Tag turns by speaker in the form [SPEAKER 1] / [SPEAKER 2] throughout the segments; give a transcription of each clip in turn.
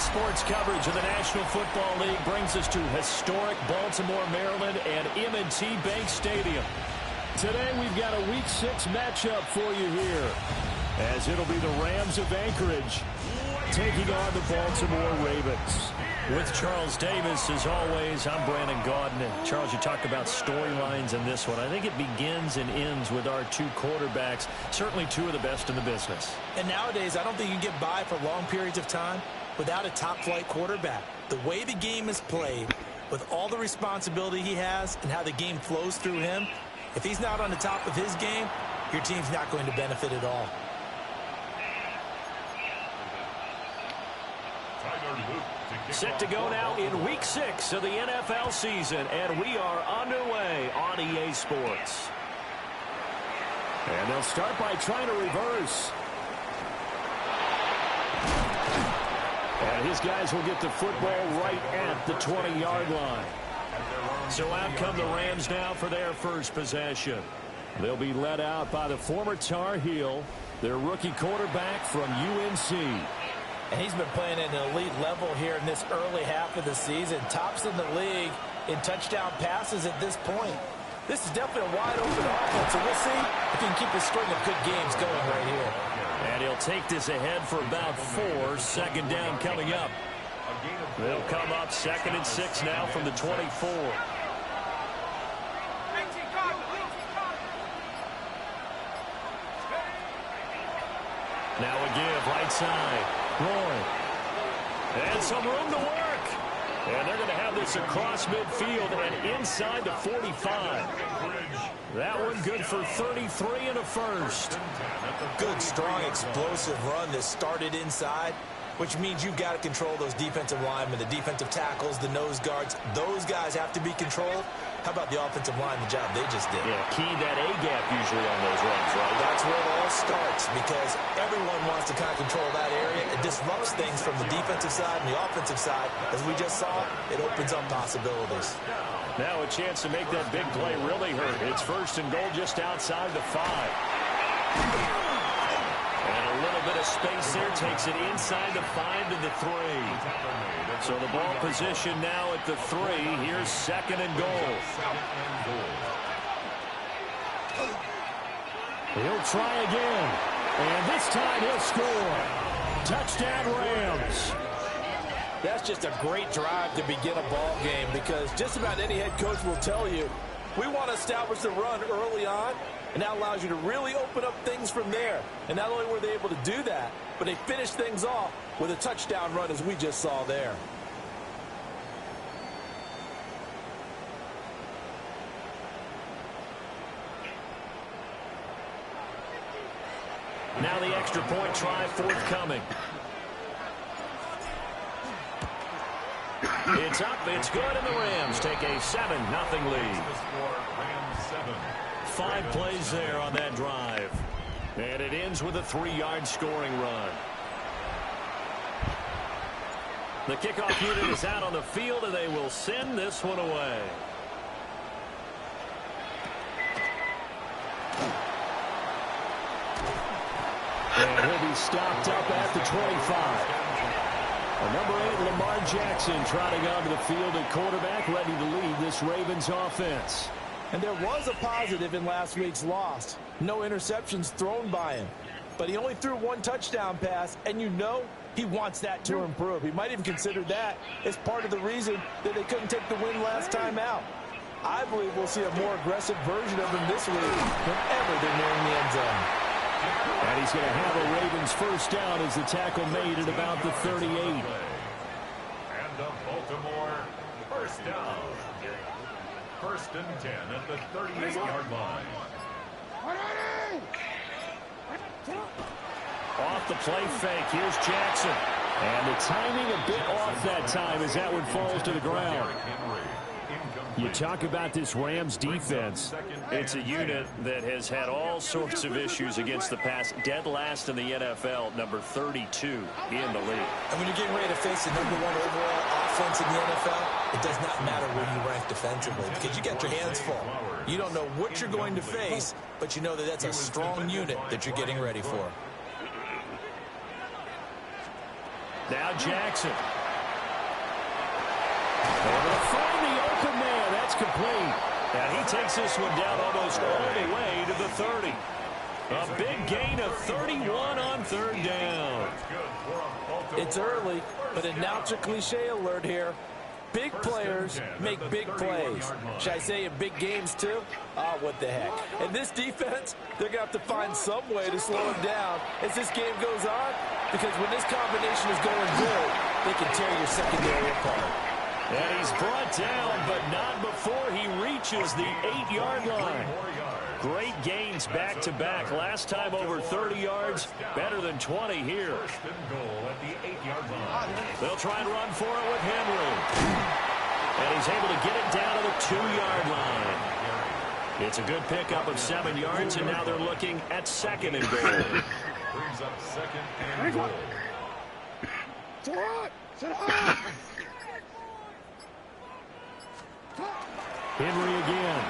[SPEAKER 1] Sports coverage of the National Football League brings us to historic Baltimore, Maryland, and M&T Bank Stadium. Today we've got a Week 6 matchup for you here, as it'll be the Rams of Anchorage taking on the Baltimore Ravens. With Charles Davis, as always, I'm Brandon Gaudin. And Charles, you talk about storylines in this one. I think it begins and ends with our two quarterbacks, certainly two of the best in the business.
[SPEAKER 2] And nowadays, I don't think you can get by for long periods of time without a top-flight quarterback. The way the game is played, with all the responsibility he has and how the game flows through him, if he's not on the top of his game, your team's not going to benefit at all.
[SPEAKER 1] Set to go now in Week 6 of the NFL season, and we are underway on EA Sports. And they'll start by trying to reverse. And his guys will get the football right at the 20-yard line. So out come the Rams now for their first possession. They'll be led out by the former Tar Heel, their rookie quarterback from UNC.
[SPEAKER 2] And he's been playing at an elite level here in this early half of the season. Tops in the league in touchdown passes at this point. This is definitely a wide-open offense, so we'll see if he can keep a string of good games going right here.
[SPEAKER 1] And he'll take this ahead for about 4. Second down coming up. They'll come up 2nd and 6 now from the 24. Now a give, right side. Roy. And some room to work. And they're going to have this across midfield and inside the 45. That one good for 33 and a first.
[SPEAKER 2] Good, strong, explosive run that started inside, which means you've got to control those defensive linemen, the defensive tackles, the nose guards. Those guys have to be controlled. How about the offensive line, the job they just did?
[SPEAKER 1] Yeah, key that A-gap usually on those runs, right?
[SPEAKER 2] That's where it all starts, because everyone wants to kind of control that area. It disrupts things from the defensive side and the offensive side. As we just saw, it opens up possibilities.
[SPEAKER 1] Now a chance to make that big play really hurt. It's 1st and goal just outside the 5. And a little bit of space there takes it inside the 5 to the 3. So the ball position now at the 3. Here's 2nd and goal. He'll try again. And this time he'll score. Touchdown Rams.
[SPEAKER 2] That's just a great drive to begin a ball game, because just about any head coach will tell you, we want to establish the run early on, and that allows you to really open up things from there. And not only were they able to do that, but they finished things off with a touchdown run, as we just saw there.
[SPEAKER 1] Now the extra point try forthcoming. It's up, it's good, and the Rams take a 7-0 lead. 5 plays there on that drive. And it ends with a 3-yard scoring run. The kickoff unit is out on the field, and they will send this one away. And he'll be stopped up at the 25. Number 8, Lamar Jackson, trotting onto the field at quarterback, ready to lead this Ravens offense.
[SPEAKER 2] And there was a positive in last week's loss. No interceptions thrown by him. But he only threw 1 touchdown pass, and you know he wants that to improve. He might even consider that as part of the reason that they couldn't take the win last time out. I believe we'll see a more aggressive version of him this week whenever they're nearing the end zone.
[SPEAKER 1] And he's going to have a Ravens first down as the tackle made at about the 38.
[SPEAKER 3] And the Baltimore first down. 1st and 10 at the 38-yard line.
[SPEAKER 1] Off the play fake, here's Jackson. And the timing a bit off that time as that one falls to the ground. You talk about this Rams defense. It's a unit that has had all sorts of issues against the pass. Dead last in the NFL, number 32 in the league.
[SPEAKER 2] And when you're getting ready to face the #1 overall offense in the NFL, it does not matter where you rank defensively, because you got your hands full. You don't know what you're going to face, but you know that that's a strong unit that you're getting ready for.
[SPEAKER 1] Now Jackson. That's complete. And he takes this one down almost all the way to the 30. A big gain of 31 on third down.
[SPEAKER 2] It's early, but announcer cliche alert here. Big players make big plays. Should I say in big games too? Oh, what the heck. And this defense, they're going to have to find some way to slow him down as this game goes on, because when this combination is going good, they can tear your secondary apart.
[SPEAKER 1] And he's brought down, but not before he reaches the 8-yard line. Great gains back-to-back. Last time over 30 yards, better than 20 here.
[SPEAKER 3] First and goal at the 8-yard line.
[SPEAKER 1] They'll try and run for it with Henry. And he's able to get it down to the 2-yard line. It's a good pickup of 7 yards, and now they're looking at second and goal.
[SPEAKER 3] Brings up second and goal.
[SPEAKER 1] Henry again.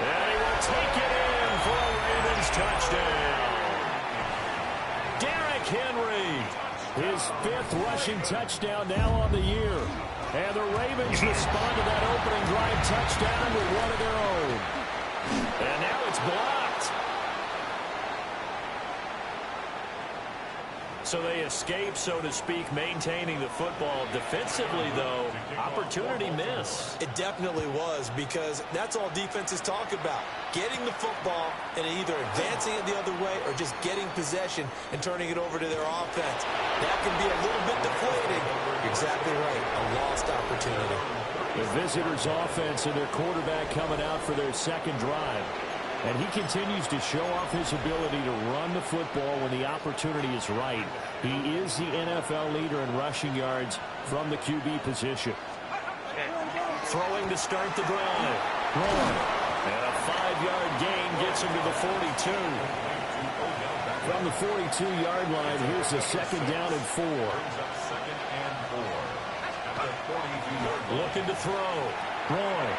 [SPEAKER 1] And he will take it in for a Ravens touchdown. Derrick Henry, his 5th rushing touchdown now on the year. And the Ravens respond to that opening drive touchdown with one of their own. And now it's blocked. So they escape, so to speak, maintaining the football. Defensively, though, opportunity miss.
[SPEAKER 2] It definitely was, because that's all defenses talk about. Getting the football and either advancing it the other way or just getting possession and turning it over to their offense. That can be a little bit deflating. You're exactly right. A lost opportunity.
[SPEAKER 1] The visitors' offense and their quarterback coming out for their second drive. And he continues to show off his ability to run the football when the opportunity is right. He is the NFL leader in rushing yards from the QB position. Throwing to start the drive. And a 5-yard gain gets him to the 42. From the 42-yard line, here's the second down and 4. Looking to throw. Roy.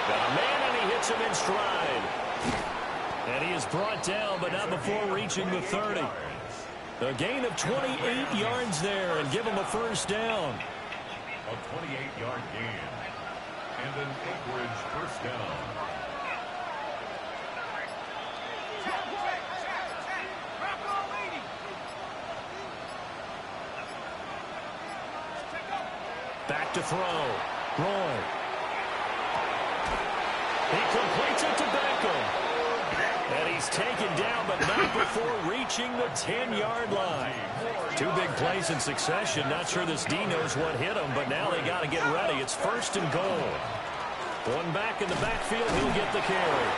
[SPEAKER 1] Got a man, and he hits him in stride. And he is brought down, but not before reaching the 30. A gain of 28 yards there, and give him a first down.
[SPEAKER 3] A 28-yard gain. And an Anchorage first down.
[SPEAKER 1] Back to throw. Roy. He completes it to Beckham. And he's taken down, but not before reaching the 10-yard line. 2 big plays in succession. Not sure this D knows what hit him, but now they got to get ready. It's first and goal. One back in the backfield, he'll get the carry.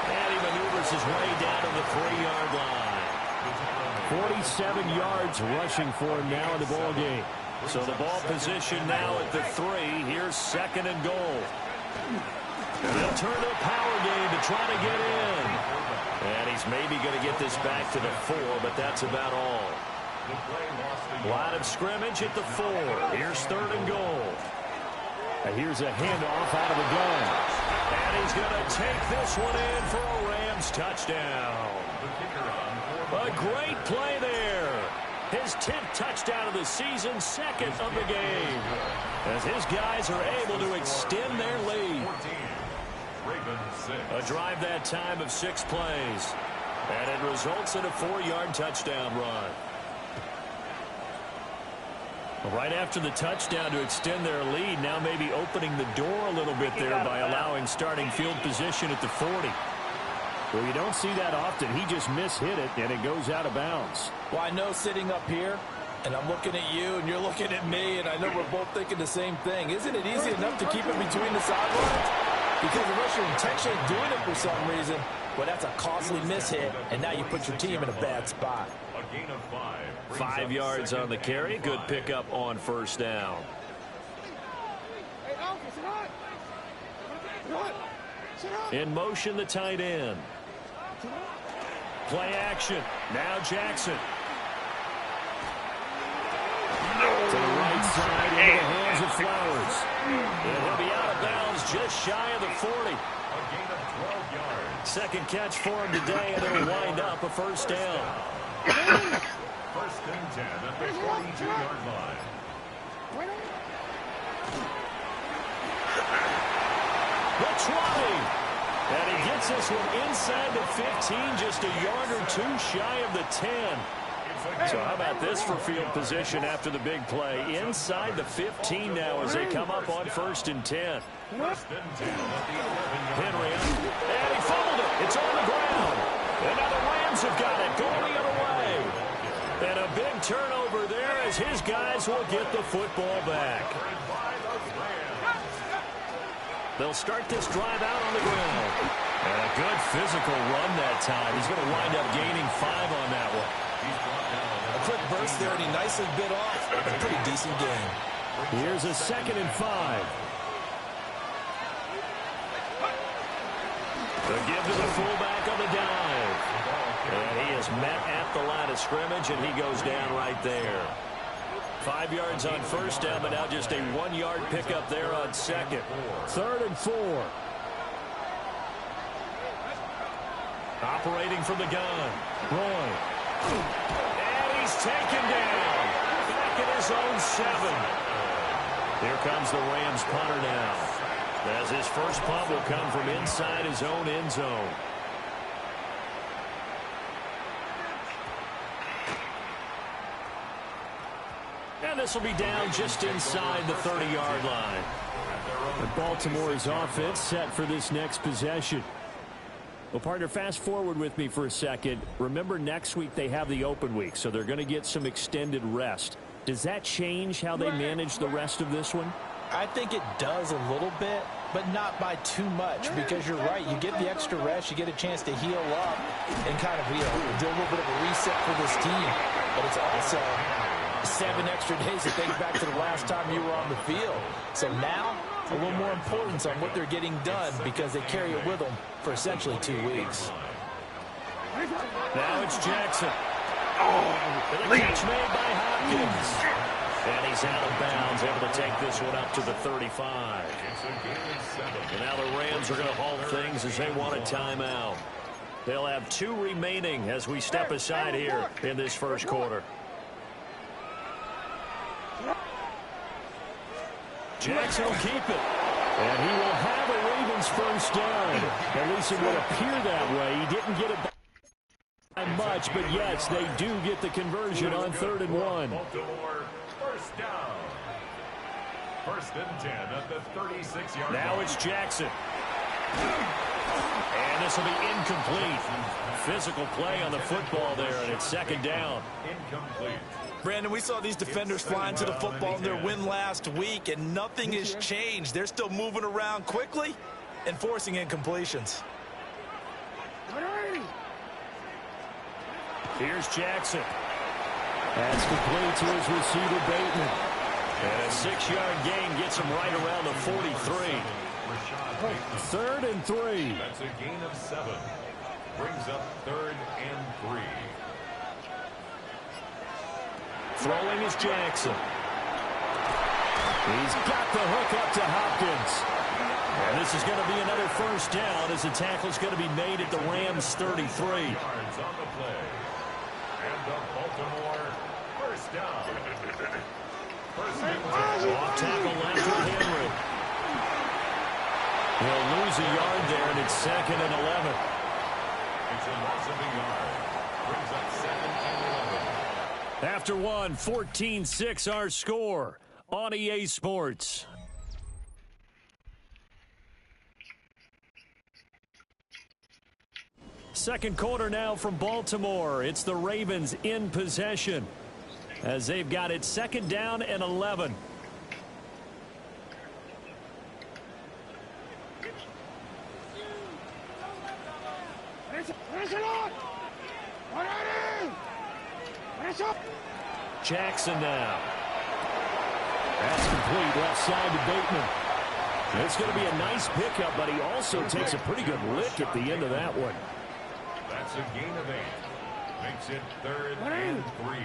[SPEAKER 1] And he maneuvers his way down to the 3-yard line. 47 yards rushing for him now in the ball game. So the ball position now at the 3. Here's second and goal. And they'll turn to a power game to try to get in. And he's maybe going to get this back to the 4, but that's about all. Line of scrimmage at the 4. Here's third and goal. And here's a handoff out of the gun. And he's going to take this one in for a Rams touchdown. A great play there. His 10th touchdown of the season, second of the game. As his guys are able to extend their lead. A drive that time of 6 plays. And it results in a 4-yard touchdown run. Right after the touchdown to extend their lead, now maybe opening the door a little bit there by allowing starting field position at the 40. Well, you don't see that often. He just mishit it, and it goes out of bounds.
[SPEAKER 2] Well, I know sitting up here, and I'm looking at you, and you're looking at me, and I know we're both thinking the same thing. Isn't it easy enough to keep it between the sidelines? Because unless you're intentionally doing it for some reason, well, that's a costly mishit, and now you put your team in a bad spot.
[SPEAKER 3] A gain of 5.
[SPEAKER 1] 5 yards on the carry. Good pickup on first down. In motion, the tight end. Play action. Now Jackson. To the right side into the hands of Flowers. And he'll be out of bounds just shy of the 40.
[SPEAKER 3] A gain of 12 yards.
[SPEAKER 1] Second catch for him today, and it'll wind up a first down.
[SPEAKER 3] First and 10 at the 42-yard line.
[SPEAKER 1] The 20. And he gets this one inside the 15, just a yard or two shy of the 10. So how about this for field position after the big play? Inside the 15 now as they come up on 1st and 10. Henry, and he fumbled it. It's on the ground. And now the Rams have got it going the other way. And a big turnover there as his guys will get the football back. They'll start this drive out on the ground. And a good physical run that time. He's going to wind up gaining 5 on that one.
[SPEAKER 2] A quick burst there, and he nicely bit off. A pretty decent game.
[SPEAKER 1] Here's a 2nd and 5. The give to the fullback on the dive. And he is met at the line of scrimmage, and he goes down right there. 5 yards on 1st down, but now just a 1-yard pickup there on 2nd. 3rd and 4. Operating from the gun. Roy. And he's taken down. Back at his own 7. Here comes the Rams punter now, as his first punt will come from inside his own end zone. And this will be down just inside the 30-yard line. And Baltimore's offense set for this next possession. Well, partner, fast forward with me for a second. Remember, next week they have the open week, so they're going to get some extended rest. Does that change how they manage the rest of this one?
[SPEAKER 2] I think it does a little bit, but not by too much, because you're right. You get the extra rest, you get a chance to heal up and kind of do a little bit of a reset for this team. But it's also 7 extra days to think back to the last time you were on the field. So now, a little more importance on what they're getting done, because they carry it with them for essentially 2 weeks.
[SPEAKER 1] Now it's Jackson. And a catch made by Hopkins. And he's out of bounds, able to take this one up to the 35. And now the Rams are going to halt things as they want a timeout. They'll have 2 remaining as we step aside here in this first quarter. Jackson will keep it. And he will have a Ravens first down. At least it would appear that way. He didn't get it by much, but yes, they do get the conversion on 3rd and 1.
[SPEAKER 3] First down. 1st and 10 at the 36-yard line.
[SPEAKER 1] Now it's Jackson. And this will be incomplete. Physical play on the football there, and it's 2nd down.
[SPEAKER 3] Incomplete.
[SPEAKER 2] Brandon, we saw these defenders flying to the football in their win last week, and nothing has changed. They're still moving around quickly and forcing incompletions.
[SPEAKER 1] Here's Jackson. That's complete to his receiver, Bateman. And a 6-yard gain gets him right around the 43. 3rd and 3.
[SPEAKER 3] That's a gain of 7. Brings up 3rd and 3.
[SPEAKER 1] Throwing is Jackson. He's got the hook up to Hopkins. And this is going to be another first down as the tackle is going to be made at the Rams' 33.
[SPEAKER 3] Yards on the play. And the Baltimore first down. First and 10.
[SPEAKER 1] Off tackle left for Henry. He'll lose a yard there, and it's 2nd and 11.
[SPEAKER 3] It's a loss of a yard. Brings up 2nd and 11.
[SPEAKER 1] After one, 14-6 our score on EA Sports. Second quarter now from Baltimore. It's the Ravens in possession as they've got it 2nd down and 11. Jackson now. That's complete left side to Bateman. It's going to be a nice pickup, but he also takes a pretty good lick at the end of that one.
[SPEAKER 3] That's a gain of 8. Makes it 3rd and 3.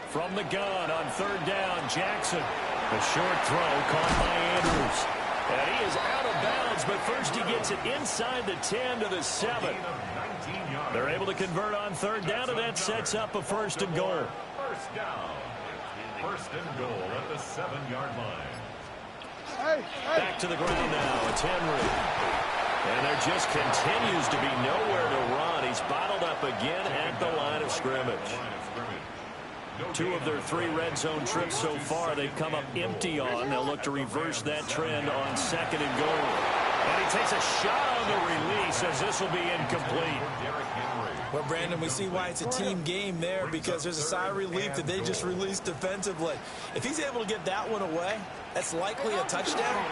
[SPEAKER 1] From the gun on 3rd down, Jackson. A short throw caught by Andrews. And he is out of bounds, but first he gets it inside the 10 to the 7. They're able to convert on 3rd down, and that sets up a 1st and goal.
[SPEAKER 3] First down. 1st and goal at the 7-yard line.
[SPEAKER 1] Back to the ground now. It's Henry. And there just continues to be nowhere to run. He's bottled up again at the line of scrimmage. 2 of their 3 red zone trips so far they've come up empty on. They'll look to reverse that trend on 2nd and goal. And he takes a shot on the release as this will be incomplete.
[SPEAKER 2] Well, Brandon, we see why it's a team game there, because there's a sigh of relief that they just released defensively. If he's able to get that one away, that's likely a touchdown.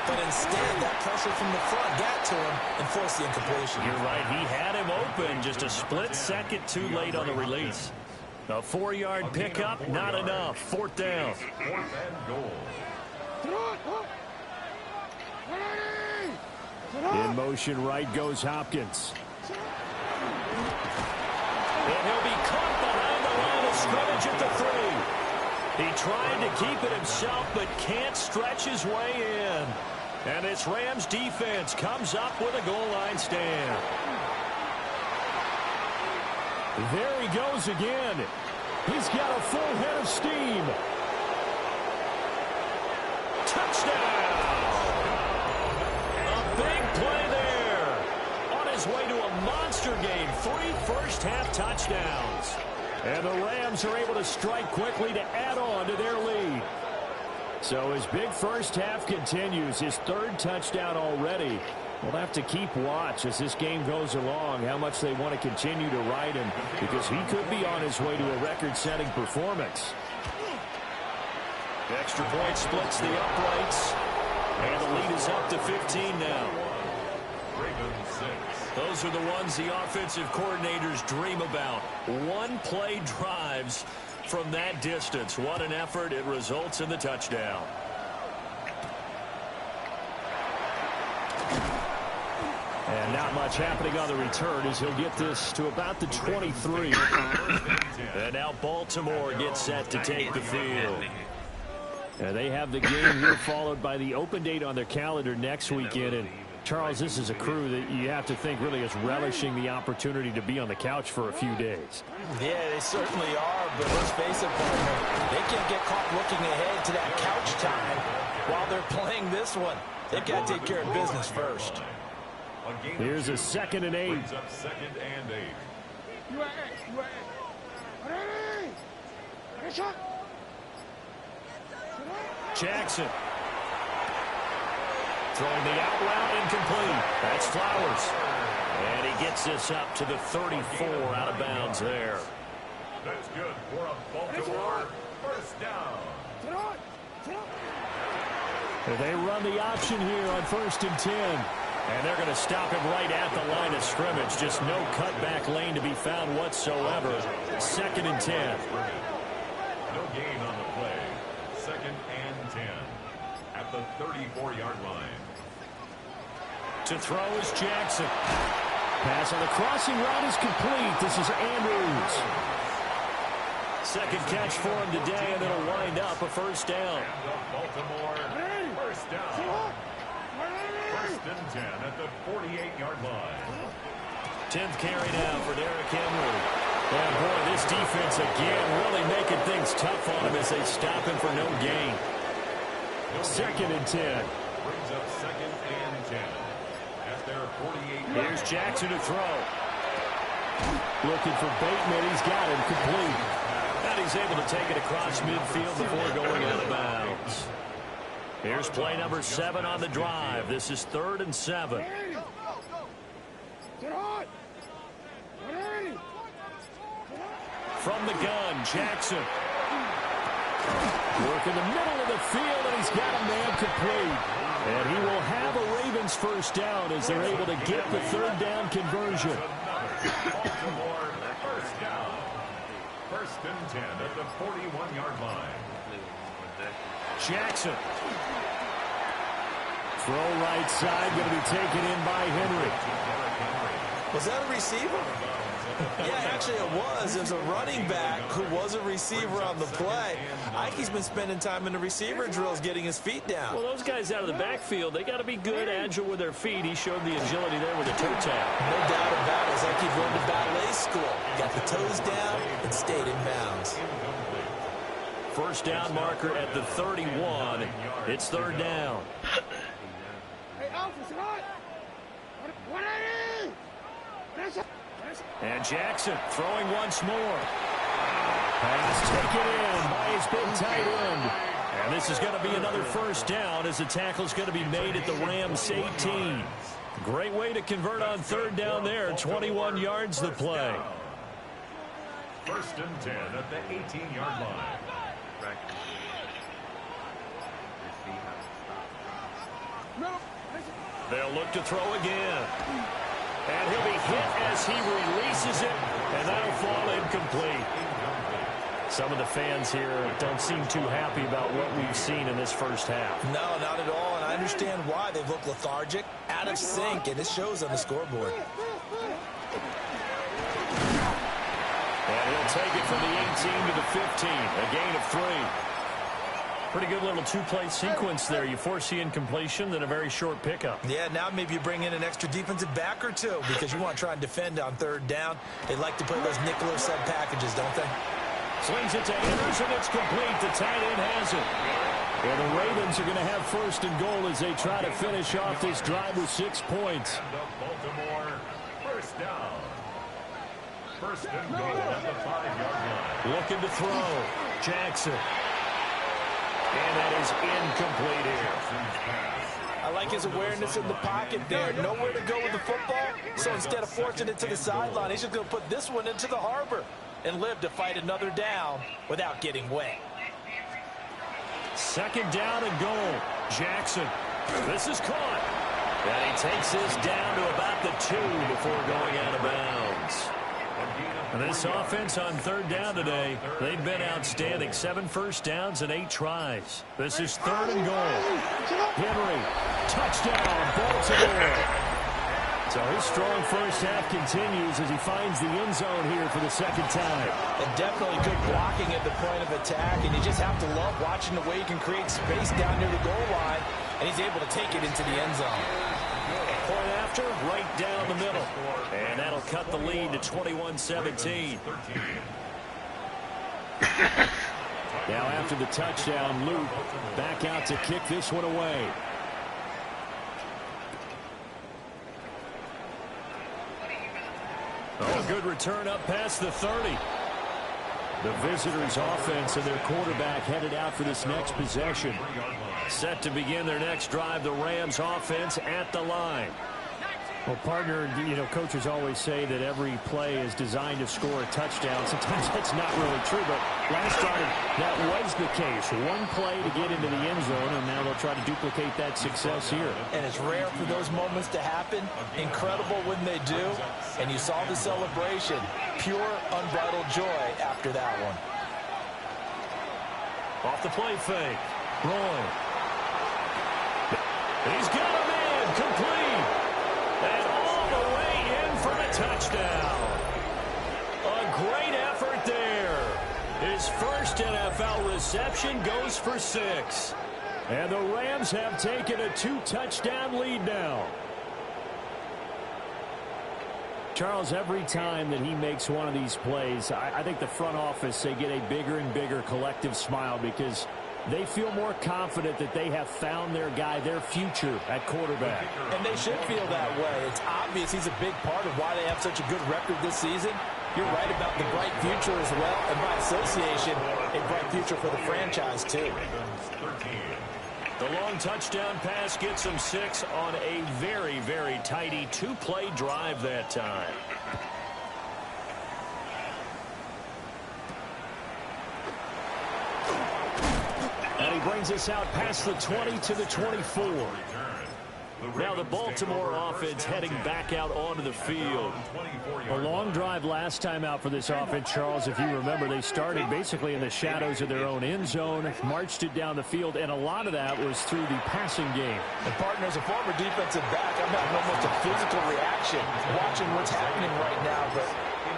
[SPEAKER 2] But instead, that pressure from the front got to him and forced the incompletion.
[SPEAKER 1] You're right. He had him open, just a split second too late on the release. A 4-yard pickup, not enough. 4th down.
[SPEAKER 3] 4th and goal.
[SPEAKER 1] In motion right goes Hopkins. And he'll be caught behind the line of scrimmage at the 3. He tried to keep it himself, but can't stretch his way in. And this Rams defense comes up with a goal line stand. There he goes again. He's got a full head of steam. Touchdown! A big play there. On his way to a monster game. 3 first-half touchdowns. And the Rams are able to strike quickly to add on to their lead. So his big first half continues. His 3rd touchdown already. We'll have to keep watch as this game goes along, how much they want to continue to ride him, because he could be on his way to a record-setting performance. The extra point splits the uprights, and the lead is up to 15 now.
[SPEAKER 3] Ravens 6.
[SPEAKER 1] Those are the ones the offensive coordinators dream about. One-play drives from that distance. What an effort. It results in the touchdown. And not much happening on the return as he'll get this to about the 23. And now Baltimore gets set to take the field. And they have the game here followed by the open date on their calendar next weekend. And Charles, this is a crew that you have to think really is relishing the opportunity to be on the couch for a few days.
[SPEAKER 2] Yeah, they certainly are, but let's face it, partner, they can't get caught looking ahead to that couch time while they're playing this one. They've got to take care of business first.
[SPEAKER 1] Here's a 2nd and 8.
[SPEAKER 3] Brings up 2nd and 8.
[SPEAKER 1] Jackson. Throwing the out route incomplete. That's Flowers. And he gets this up to the 34 out of bounds there.
[SPEAKER 3] That's good for a Baltimore first down.
[SPEAKER 1] They run the option here on 1st and 10. And they're going to stop him right at the line of scrimmage. Just no cutback lane to be found whatsoever. 2nd and 10.
[SPEAKER 3] No gain on the play. 2nd and 10 at the 34-yard line.
[SPEAKER 1] To throw is Jackson. Pass on the crossing route is complete. This is Andrews. 2nd catch for him today, and it'll wind up a first down.
[SPEAKER 3] And the Baltimore first down. 1st and 10 at the 48-yard line.
[SPEAKER 1] 10th carry now for Derrick Henry. And boy, this defense again really making things tough on him as they stop him for no gain. 2nd and 10.
[SPEAKER 3] Brings up 2nd and 10 at their 48.
[SPEAKER 1] Here's Jackson to throw. Looking for Bateman. He's got him complete. And he's able to take it across midfield before going out of bounds. Here's play number 7 on the drive. This is 3rd and 7. From the gun, Jackson. Work in the middle of the field, and he's got a man complete. And he will have a Ravens first down as they're able to get the 3rd down conversion.
[SPEAKER 3] Baltimore first down. 1st and 10 at the 41-yard line.
[SPEAKER 1] Jackson. Throw right side, going to be taken in by Henry.
[SPEAKER 2] Was that a receiver? Yeah, actually it was. There's a running back who was a receiver on the play. Ike's been spending time in the receiver drills getting his feet down.
[SPEAKER 1] Well, those guys out of the backfield, they got to be good, agile with their feet. He showed the agility there with a toe tap.
[SPEAKER 2] No doubt about it. It's like he going to ballet school. Got the toes down and stayed in bounds.
[SPEAKER 1] first down marker at the 31. It's third down. And Jackson throwing once more. Pass taken in by his big tight end. And this is going to be another first down as the tackle is going to be made at the Rams 18. Great way to convert on third down there. 21 yards the play.
[SPEAKER 3] First and 10 at the 18-yard line.
[SPEAKER 1] They'll look to throw again. And he'll be hit as he releases it, and that'll fall incomplete. Some of the fans here don't seem too happy about what we've seen in this first half.
[SPEAKER 2] No, not at all, and I understand why. They've looked lethargic, out of sync, and it shows on the scoreboard.
[SPEAKER 1] And he'll take it from the 18 to the 15, a gain of 3. Pretty good little two-play sequence there. You force the incompletion, then a very short pickup.
[SPEAKER 2] Yeah, now maybe you bring in an extra defensive back or two because you want to try and defend on third down. They like to play those nickel or sub packages, don't they?
[SPEAKER 1] Slings it to Anderson. It's complete. The tight end has it. And the Ravens are going to have first and goal as they try to finish off this drive with 6 points.
[SPEAKER 3] And the Baltimore first down. First and goal at the 5-yard line.
[SPEAKER 1] Looking to throw. Jackson. And that is incomplete here.
[SPEAKER 2] I like his awareness in the pocket there. Nowhere to go with the football. So instead of forcing it to the sideline, he's just going to put this one into the harbor and live to fight another down without getting wet.
[SPEAKER 1] Second down and goal. Jackson. This is caught. And he takes this down to about the 2 before going out of bounds. And this offense on third down today, they've been outstanding. 7 first downs and 8 tries. This is third and goal. Henry. Touchdown, Baltimore. So his strong first half continues as he finds the end zone here for the second time.
[SPEAKER 2] And definitely good blocking at the point of attack, and you just have to love watching the way he can create space down near the goal line, and he's able to take it into the end zone.
[SPEAKER 1] Point after, right down the middle. And that'll cut the lead to 21-17. Now after the touchdown, Luke back out to kick this one away. Oh, good return up past the 30. The visitors' offense and their quarterback headed out for this next possession. Set to begin their next drive, the Rams' offense at the line. Well, partner, you know, coaches always say that every play is designed to score a touchdown. Sometimes that's not really true, but last time that was the case. One play to get into the end zone, and now they'll try to duplicate that success here.
[SPEAKER 2] And it's rare for those moments to happen. Incredible when they do. And you saw the celebration. Pure, unbridled joy after that one.
[SPEAKER 1] Off the play fake. Roy. He's got him in. Complete. And all the way in for a touchdown. A great effort there. His first NFL reception goes for 6. And the Rams have taken a 2-touchdown lead now. Charles, every time that he makes one of these plays, I think the front office, they get a bigger and bigger collective smile because they feel more confident that they have found their guy, their future at quarterback.
[SPEAKER 2] And they should feel that way. It's obvious he's a big part of why they have such a good record this season. You're right about the bright future as well, and by association, a bright future for the franchise too.
[SPEAKER 1] The long touchdown pass gets him 6 on a very, very tidy 2-play drive that time. And he brings us out past the 20 to the 24. Now the Baltimore offense heading back out onto the field. A long drive last time out for this offense, Charles. If you remember, they started basically in the shadows of their own end zone, marched it down the field, and a lot of that was through the passing game.
[SPEAKER 2] And partner, as a former defensive back, I'm having almost a physical reaction watching what's happening right now. But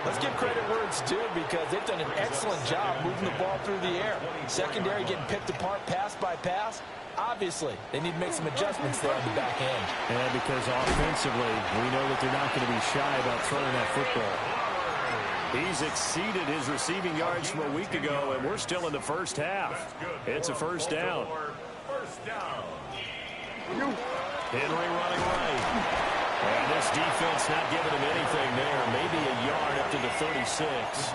[SPEAKER 2] let's give credit where it's due because they've done an excellent job moving the ball through the air. Secondary getting picked apart pass by pass. Obviously, they need to make some adjustments there on the back end.
[SPEAKER 1] And because offensively, we know that they're not going to be shy about throwing that football. He's exceeded his receiving yards from a week ago, and we're still in the first half. It's a first down.
[SPEAKER 3] First down.
[SPEAKER 1] Henry running right. And this defense not giving him anything there. Maybe a yard up to the 36.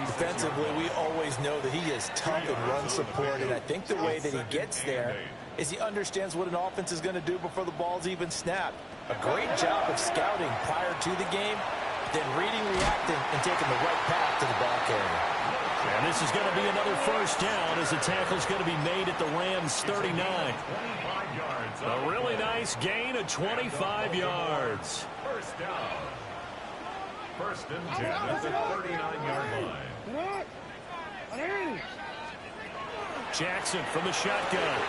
[SPEAKER 2] Defensively, we always know that he is tough and run support, and I think the way that he gets there is he understands what an offense is going to do before the ball's even snapped. A great job of scouting prior to the game, then reading, reacting, and taking the right path to the ball carrier.
[SPEAKER 1] And this is going to be another first down as the tackle's going to be made at the Rams' 39. A really nice gain of 25 yards.
[SPEAKER 3] First down. First and 10 at the 39-yard line.
[SPEAKER 1] Jackson from the shotgun.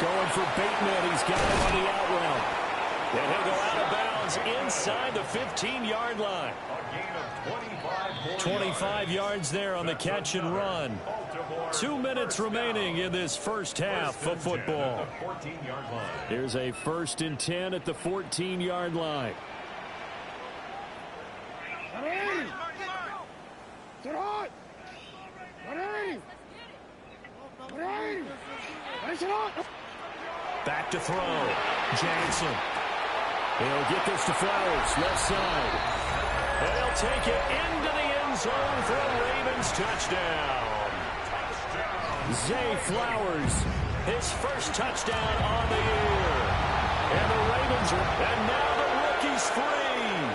[SPEAKER 1] Going for Bateman. He's got him on the out route. And he'll go out of bounds inside the 15-yard line.
[SPEAKER 3] A gain of
[SPEAKER 1] 25 yards there on the catch and run. 2 minutes remaining in this first half of football. Here's a 1st and 10 at the 14-yard line. Back to throw. Jansen. He'll get this to Flowers, left side. And he'll take it into the end zone for a Ravens touchdown. Zay Flowers, his first touchdown on the year. And the Ravens are, and now the rookie's free.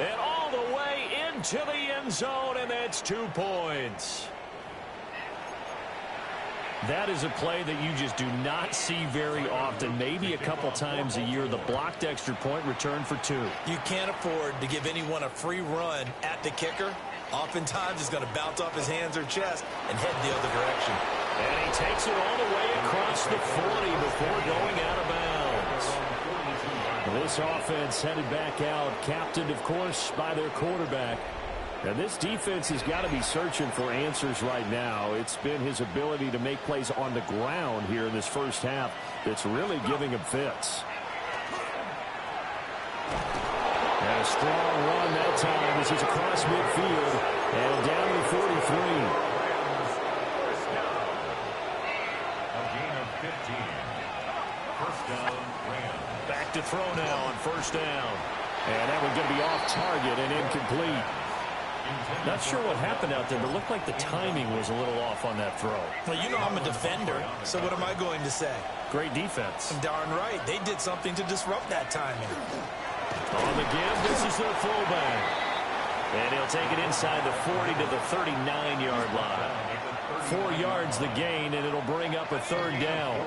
[SPEAKER 1] And all the way into the end zone, and that's 2 points. That is a play that you just do not see very often. Maybe a couple times a year, the blocked extra point return for 2.
[SPEAKER 2] You can't afford to give anyone a free run at the kicker. Oftentimes, he's going to bounce off his hands or chest and head the other direction.
[SPEAKER 1] And he takes it all the way across the 40 before going out of bounds. This offense headed back out, captained, of course, by their quarterback. And this defense has got to be searching for answers right now. It's been his ability to make plays on the ground here in this first half that's really giving him fits. And a strong run that time as he's across midfield and down to the 43.
[SPEAKER 3] First down. A gain of 15. First down, Rams.
[SPEAKER 1] Back to throw now on first down. And that one's going to be off target and incomplete. Not sure what happened out there, but it looked like the timing was a little off on that throw.
[SPEAKER 2] Well, you know I'm a defender, so what am I going to say?
[SPEAKER 1] Great defense.
[SPEAKER 2] Darn right. They did something to disrupt that timing.
[SPEAKER 1] On the give, this is their fullback. And he'll take it inside the 40 to the 39-yard line. 4 yards the gain, and it'll bring up a 3rd down.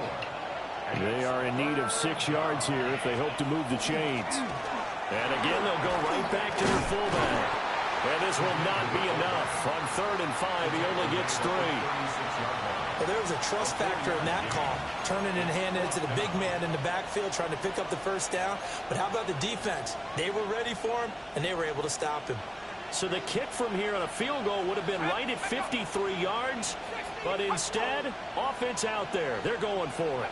[SPEAKER 1] They are in need of 6 yards here if they hope to move the chains. And again, they'll go right back to their fullback. And this will not be enough. On 3rd and 5, he only gets 3.
[SPEAKER 2] Well, there was a trust factor in that call. Turning and handing it to the big man in the backfield, trying to pick up the first down. But how about the defense? They were ready for him, and they were able to stop him.
[SPEAKER 1] So the kick from here on a field goal would have been right at 53 yards. But instead, offense out there. They're going for it.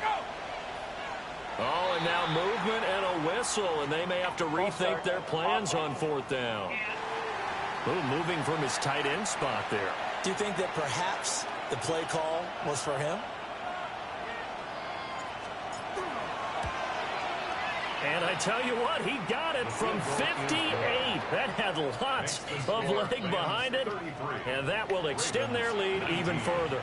[SPEAKER 1] Oh, and now movement and a whistle, and they may have to rethink their plans on 4th down. Ooh, moving from his tight end spot there.
[SPEAKER 2] Do you think that perhaps the play call was for him?
[SPEAKER 1] And I tell you what, he got it from 58. That had lots of leg behind it, and that will extend their lead even further.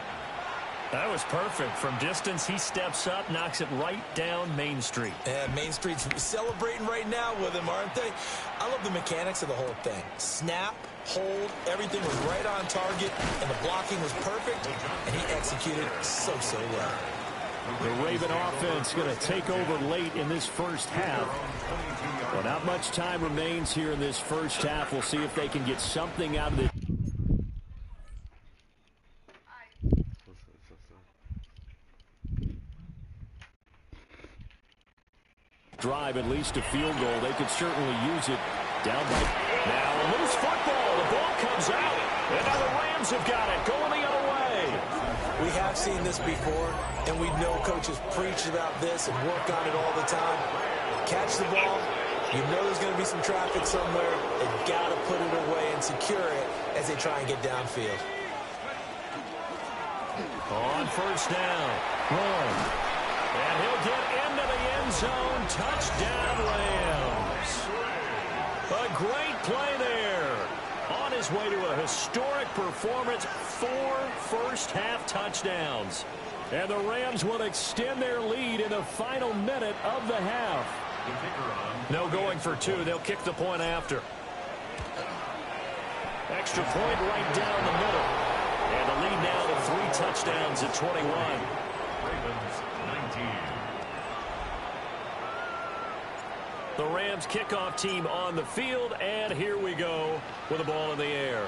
[SPEAKER 1] That was perfect. From distance, he steps up, knocks it right down Main Street.
[SPEAKER 2] And Main Street's celebrating right now with him, aren't they? I love the mechanics of the whole thing. Snap, hold, everything was right on target, and the blocking was perfect, and he executed so well.
[SPEAKER 1] The Raven offense going to take over late in this first half. Well, not much time remains here in this first half. We'll see if they can get something out of it. Drive at least a field goal. They could certainly use it. Down by now a loose football. The ball comes out, and now the Rams have got it going the other way.
[SPEAKER 2] We have seen this before, and we know coaches preach about this and work on it all the time. Catch the ball. You know there's going to be some traffic somewhere. They've got to put it away and secure it as they try and get downfield.
[SPEAKER 1] On first down. And he'll get into the end zone. Touchdown, Rams. A great play there. On his way to a historic performance, 4 first-half touchdowns. And the Rams will extend their lead in the final minute of the half. No going for 2. They'll kick the point after. Extra point right down the middle. And the lead now to 3 touchdowns at 21.
[SPEAKER 3] Ravens 19.
[SPEAKER 1] The Rams kickoff team on the field, and here we go with the ball in the air.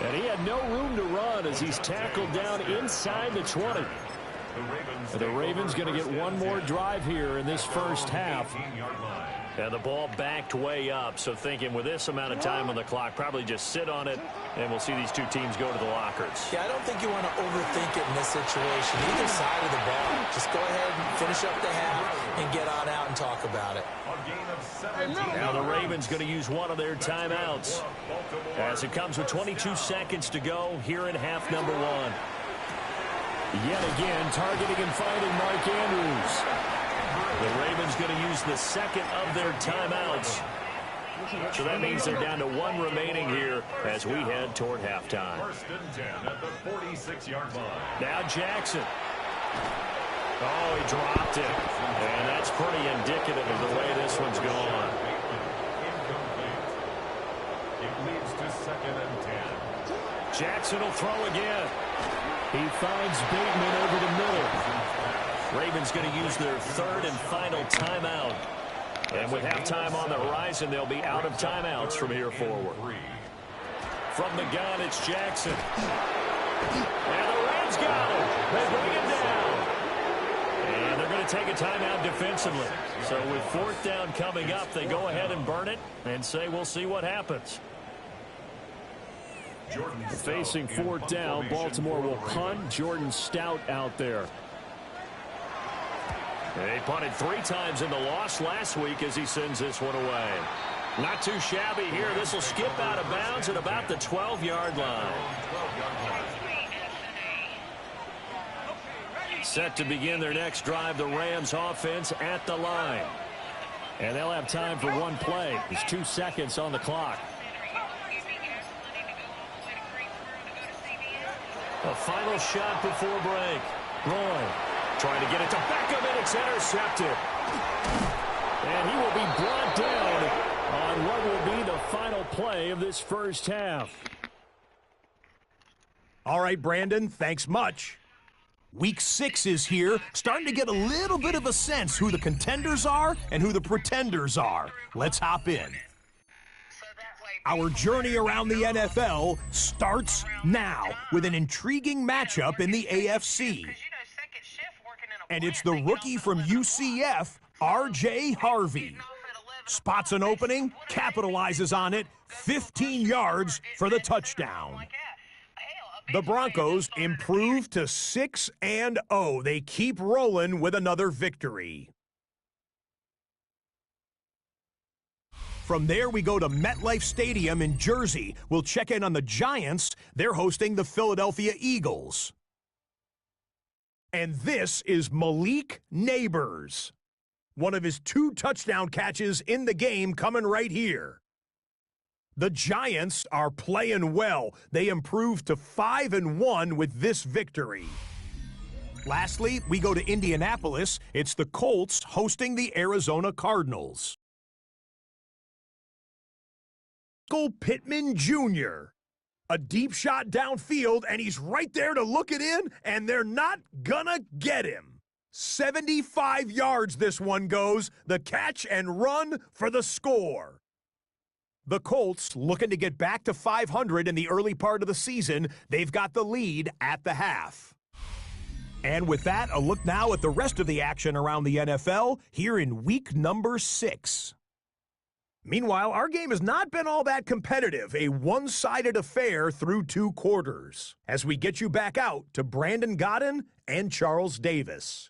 [SPEAKER 1] And he had no room to run as he's tackled down inside the 20. The Ravens going to get one more drive here in this first half. And the ball backed way up, so thinking with this amount of time on the clock, probably just sit on it, and we'll see these two teams go to the lockers.
[SPEAKER 2] Yeah, I don't think you want to overthink it in this situation. Either side of the ball. Just go ahead and finish up the half and get on out and talk about it.
[SPEAKER 1] Now the Ravens going to use one of their timeouts as it comes with 22 seconds to go here in half number 1. Yet again, targeting and finding Mark Andrews. The Ravens going to use the second of their timeouts. So that means they're down to 1 remaining here as we head toward halftime.
[SPEAKER 3] 1st and 10 at the 46-yard line.
[SPEAKER 1] Now Jackson. Oh, he dropped it. And that's pretty indicative of the way this one's gone.
[SPEAKER 3] Incomplete. It leads to 2nd and 10.
[SPEAKER 1] Jackson will throw again. He finds Bateman over the middle. Ravens going to use their 3rd and final timeout. And with halftime on the horizon, they'll be out of timeouts from here forward. From the gun, it's Jackson. And the Rams got him. They bring him down. And they're going to take a timeout defensively. So with 4th down coming up, they go ahead and burn it and say we'll see what happens. Facing 4th down, Baltimore will punt. Jordan Stout out there. He punted 3 times in the loss last week as he sends this one away. Not too shabby here. This will skip out of bounds at about the 12-yard line. Set to begin their next drive, the Rams offense at the line. And they'll have time for one play. There's 2 seconds on the clock. A final shot before break. Roy trying to get it to Beckham, and it's intercepted. And he will be brought down on what will be the final play of this first half.
[SPEAKER 4] All right, Brandon, thanks much. Week 6 is here, starting to get a little bit of a sense who the contenders are and who the pretenders are. Let's hop in. Our journey around the NFL starts now with an intriguing matchup in the AFC. And it's the rookie from UCF, R.J. Harvey. Spots an opening, capitalizes on it, 15 yards for the touchdown. The Broncos improve to 6-0. They keep rolling with another victory. From there, we go to MetLife Stadium in Jersey. We'll check in on the Giants. They're hosting the Philadelphia Eagles. And this is Malik Neighbors. One of his 2 touchdown catches in the game coming right here. The Giants are playing well. They improved to 5-1 with this victory. Lastly, we go to Indianapolis. It's the Colts hosting the Arizona Cardinals. Michael Pittman Jr. A deep shot downfield, and he's right there to look it in, and they're not gonna get him. 75 yards this one goes, the catch and run for the score. The Colts looking to get back to 500 in the early part of the season. They've got the lead at the half. And with that, a look now at the rest of the action around the NFL here in week number 6. Meanwhile, our game has not been all that competitive, a one-sided affair through 2 quarters. As we get you back out to Brandon Godden and Charles Davis.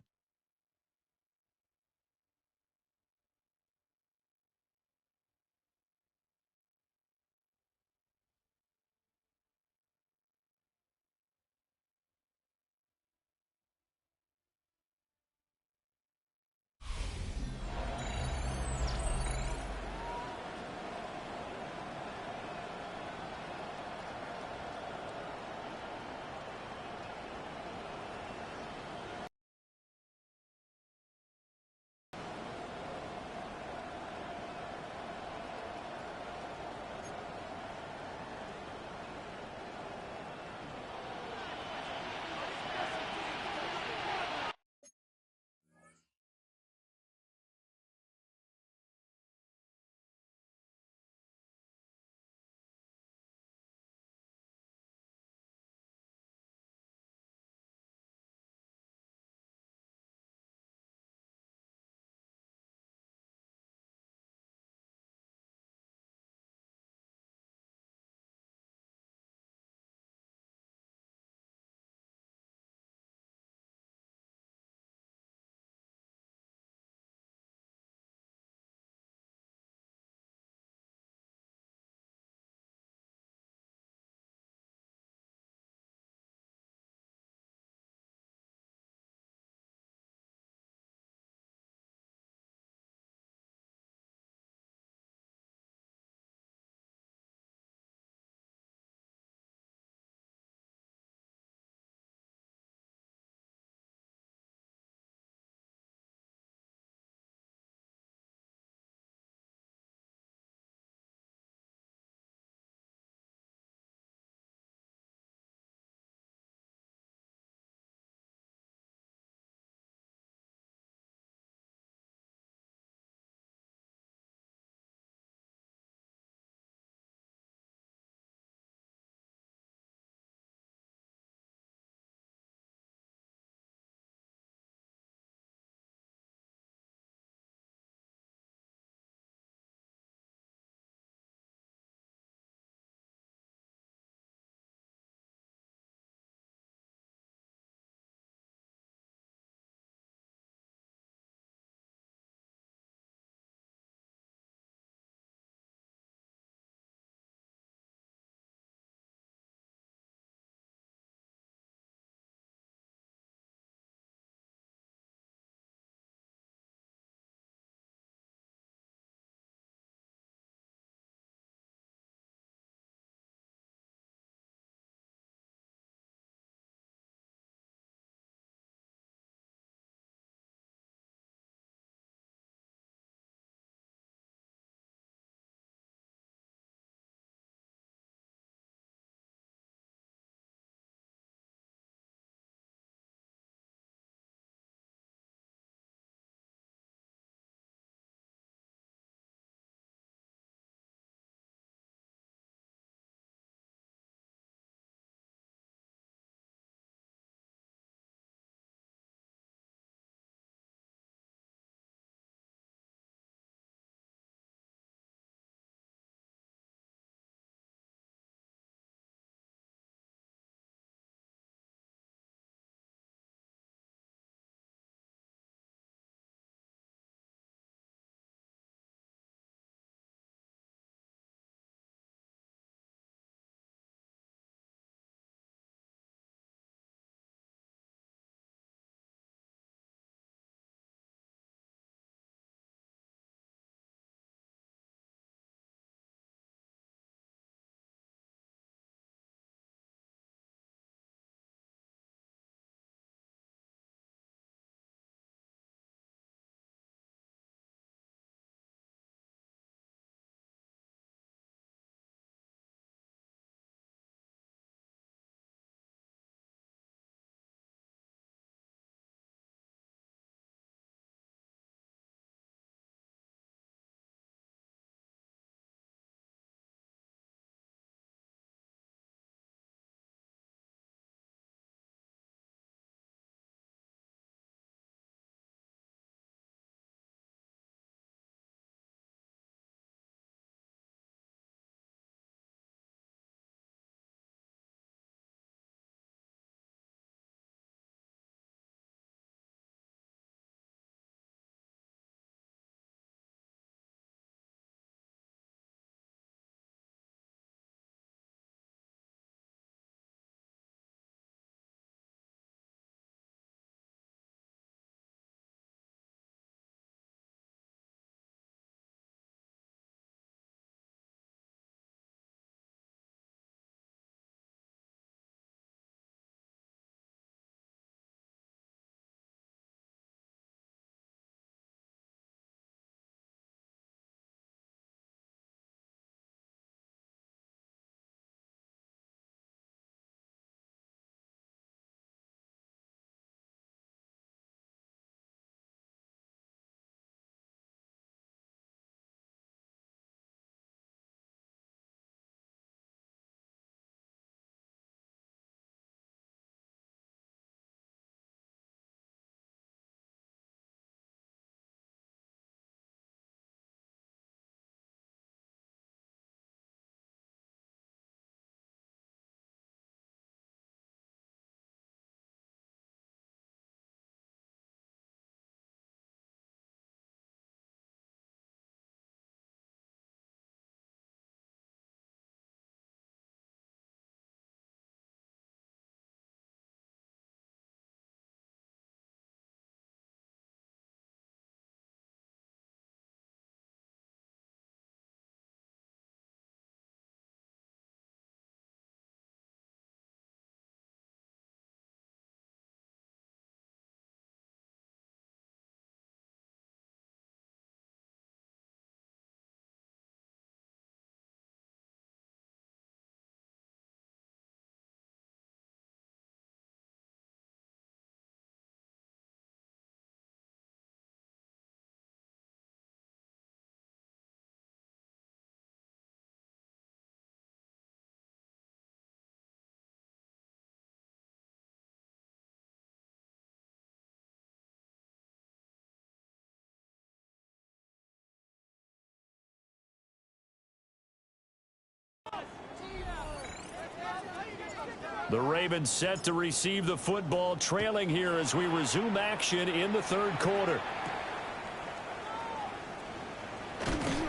[SPEAKER 1] The Ravens set to receive the football, trailing here as we resume action in the third quarter.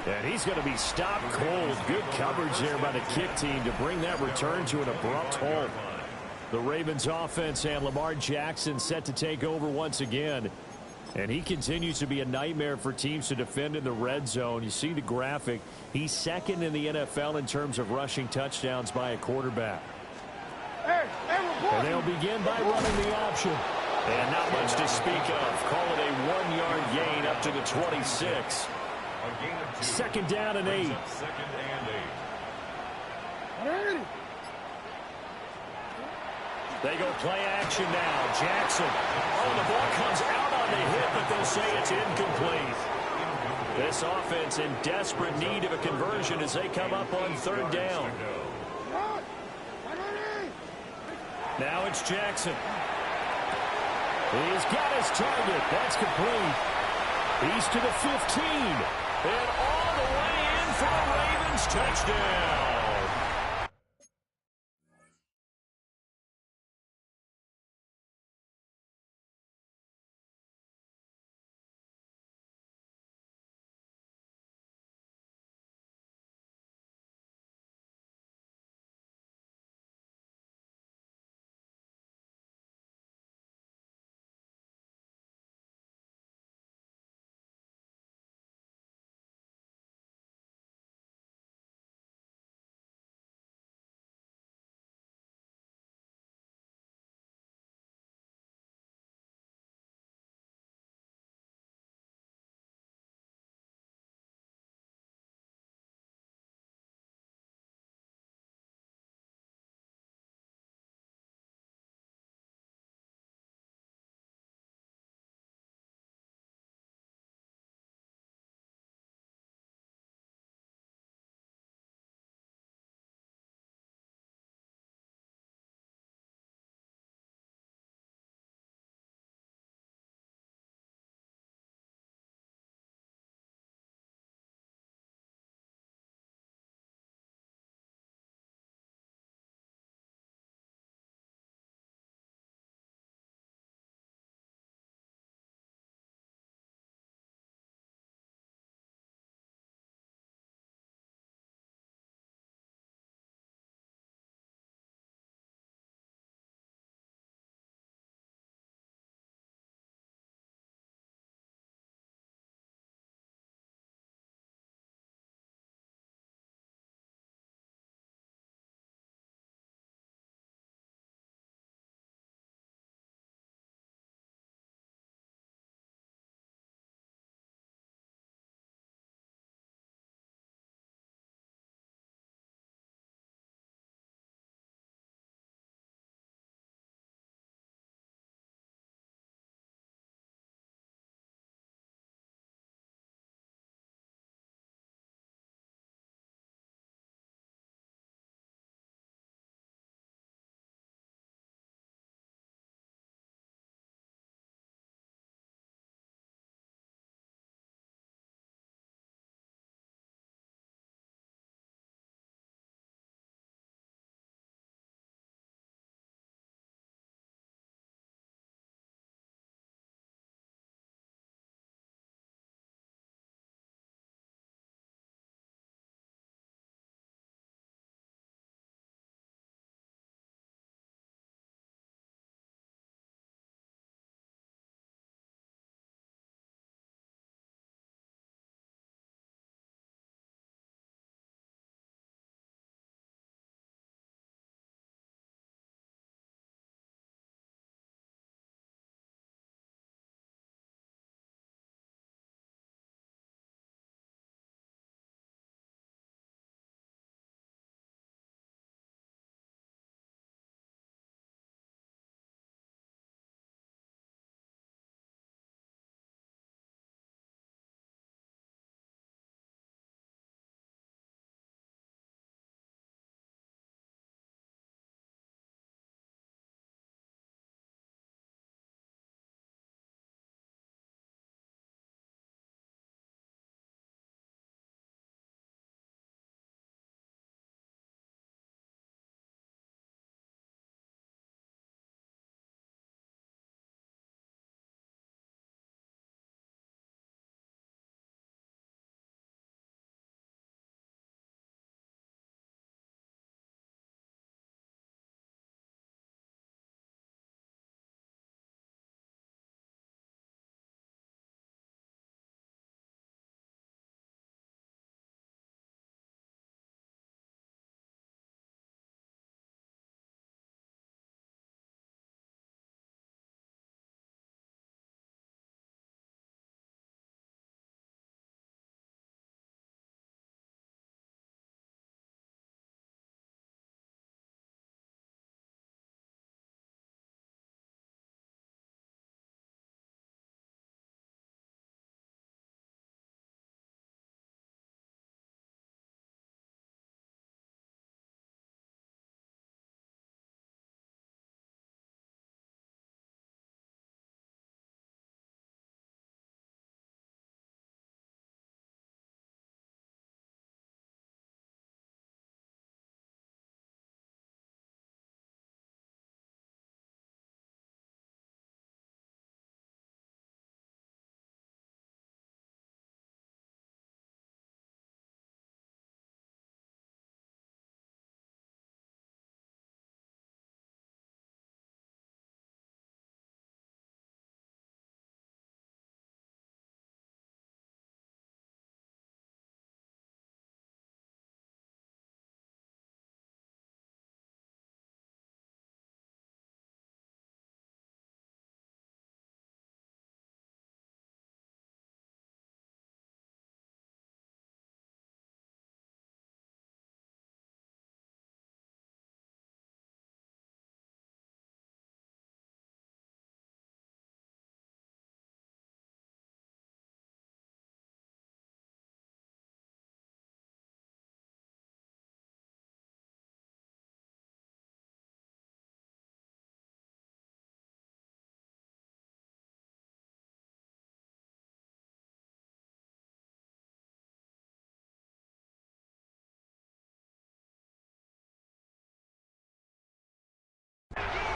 [SPEAKER 1] And he's going to be stopped cold. Good coverage there by the kick team to bring that return to an abrupt halt. The Ravens offense and Lamar Jackson set to take over once again. And he continues to be a nightmare for teams to defend in the red zone. You see the graphic. He's second in the NFL in terms of rushing touchdowns by a quarterback. And they'll begin by running the option. And not much to speak of. Call it a 1-yard gain up to the 26. Second down and 8. They go play action now. Jackson. Oh, the ball comes out on the hit, but they'll say it's incomplete. This offense in desperate need of a conversion as they come up on third down. Now it's Jackson. He's got his target. That's complete. He's to the 15. And all the way in for a Ravens touchdown.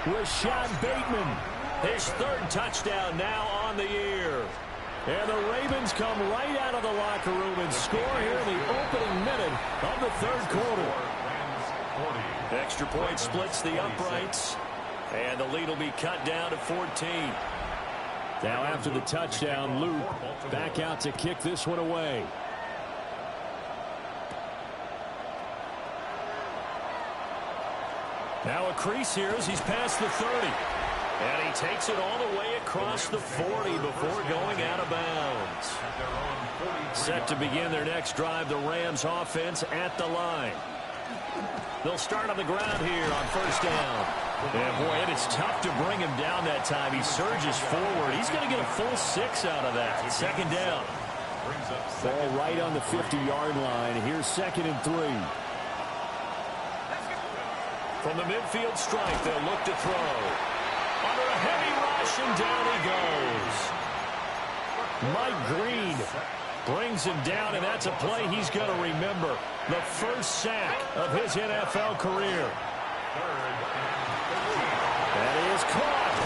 [SPEAKER 1] Rashad Bateman, his third touchdown now on the year. And the Ravens come right out of the locker room and score here in the opening minute of the third quarter. Extra point splits the uprights, and the lead will be cut down to 14. Now after the touchdown, Luke back out to kick this one away. Now a crease here as he's past the 30. And he takes it all the way across the 40 before going out of bounds. Set to begin their next drive, the Rams offense at the line. They'll start on the ground here on first down. And boy, it is tough to bring him down that time. He surges forward. He's going to get a full 6 out of that. Second down. Ball right on the 50-yard line. Here's 2nd and 3. From the midfield stripe, they'll look to throw. Under a heavy rush, and down he goes. Mike Green brings him down, and that's a play he's going to remember. The first sack of his NFL career. That is caught.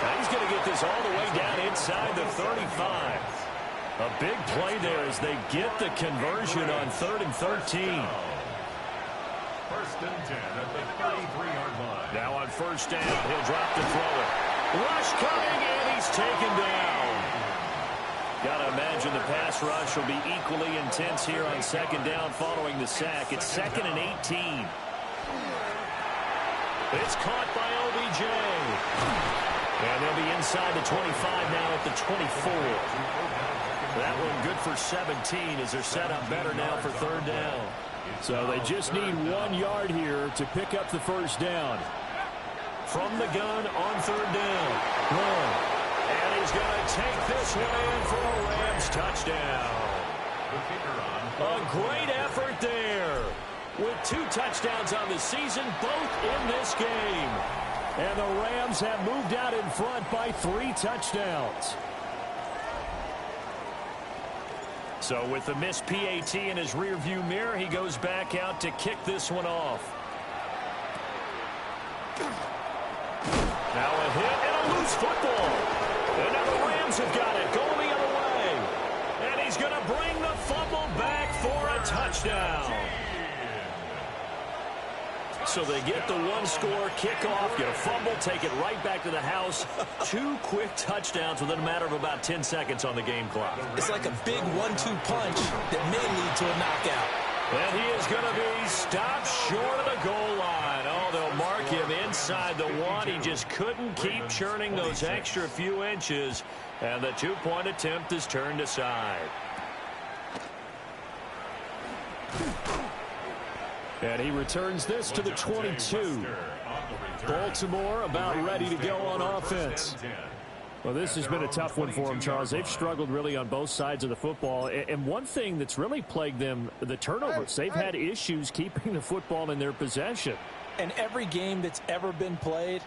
[SPEAKER 1] Now he's going to get this all the way down inside the 35. A big play there as they get the conversion on 3rd and 13.
[SPEAKER 3] First and 10 at the 33-yard line.
[SPEAKER 1] Now on first down, he'll drop to throw it. Rush coming, and he's taken down. Got to imagine the pass rush will be equally intense here on second down following the sack. It's 2nd and 18. It's caught by OBJ. And they'll be inside the 25 now at the 24. That one good for 17 as they're set up better now for third down. So they just need 1 yard here to pick up the first down. From the gun on third down. And he's going to take this one in for a Rams touchdown. A great effort there. With 2 touchdowns on the season, both in this game. And the Rams have moved out in front by 3 touchdowns. So with the missed PAT in his rearview mirror, he goes back out to kick this one off. Now a hit and a loose football. And now the Rams have got it going the other way. And he's going to bring the fumble back for a touchdown. So they get the 1-score kickoff, get a fumble, take it right back to the house. 2 quick touchdowns within a matter of about 10 seconds on the game clock.
[SPEAKER 2] It's like a big 1-2 punch that may lead to a knockout.
[SPEAKER 1] And he is going to be stopped short of the goal line. Oh, they'll mark him inside the 1. He just couldn't keep churning those extra few inches. And the 2-point attempt is turned aside. And he returns this to the 22. Baltimore about ready to go on offense. Well, this has been a tough one for them, Charles. They've struggled really on both sides of the football. And one thing that's really plagued them, the turnovers. They've had issues keeping the football in their possession.
[SPEAKER 2] And every game that's ever been played,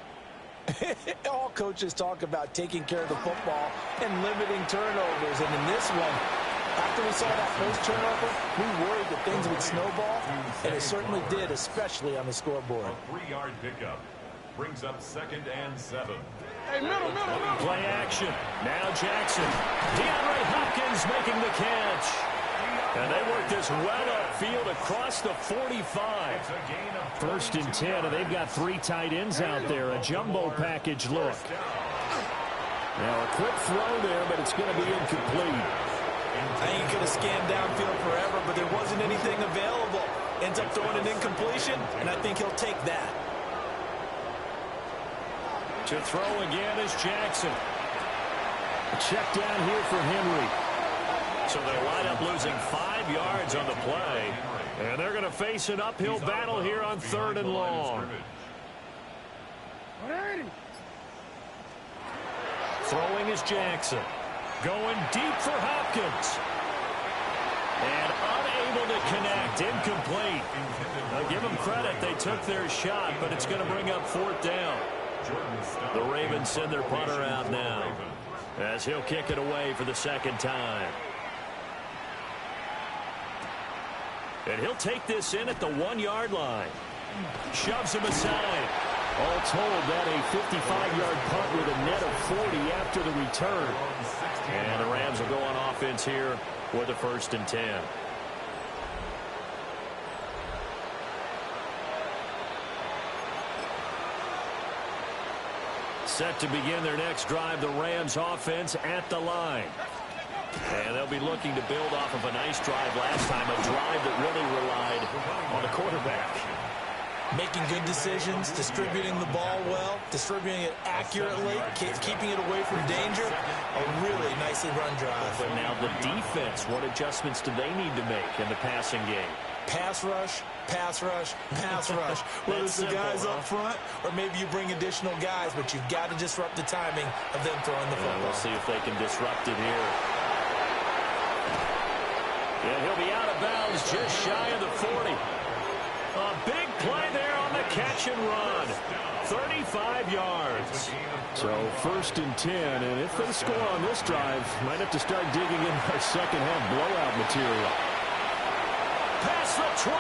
[SPEAKER 2] all coaches talk about taking care of the football and limiting turnovers. And in this one, after we saw that first turnover, we worried that things would snowball, and it certainly did, especially on the scoreboard.
[SPEAKER 3] A 3-yard pickup brings up 2nd and 7.
[SPEAKER 2] Hey, middle.
[SPEAKER 1] Play action. Now Jackson. DeAndre Hopkins making the catch. And they work this well upfield across the 45. 1st and 10, and they've got 3 tight ends out there. A jumbo package look. Now a quick throw there, but it's going to be incomplete.
[SPEAKER 2] I ain't going to scan downfield forever, but there wasn't anything available. Ends up throwing an incompletion, and I think he'll take that.
[SPEAKER 1] To throw again is Jackson. A check down here for Henry. So they'll line up losing 5 yards on the play. And they're going to face an uphill battle here on 3rd and long. Throwing is Jackson. Going deep for Hopkins. And unable to connect. Incomplete. Now give them credit. They took their shot, but it's going to bring up 4th down. The Ravens send their punter out now as he'll kick it away for the 2nd time. And he'll take this in at the 1-yard line. Shoves him aside. All told, that a 55-yard punt with a net of 40 after the return. And the Rams will go on offense here with a 1st and 10. Set to begin their next drive, the Rams offense at the line. And they'll be looking to build off of a nice drive last time, a drive that really relied on the quarterback.
[SPEAKER 2] Making good decisions, distributing the ball well, distributing it accurately, keeping it away from danger. A really nicely run drive.
[SPEAKER 1] But now the defense, what adjustments do they need to make in the passing game?
[SPEAKER 2] Pass rush, pass rush, pass rush. Whether it's the guys up front or maybe you bring additional guys, but you've got to disrupt the timing of them throwing the football.
[SPEAKER 1] We'll see if they can disrupt it here. And he'll be out of bounds just shy of the 40. A big play there on the catch and run. 35 yards. So 1st and 10, and if they score on this drive, might have to start digging in our second half blowout material. Past the 20.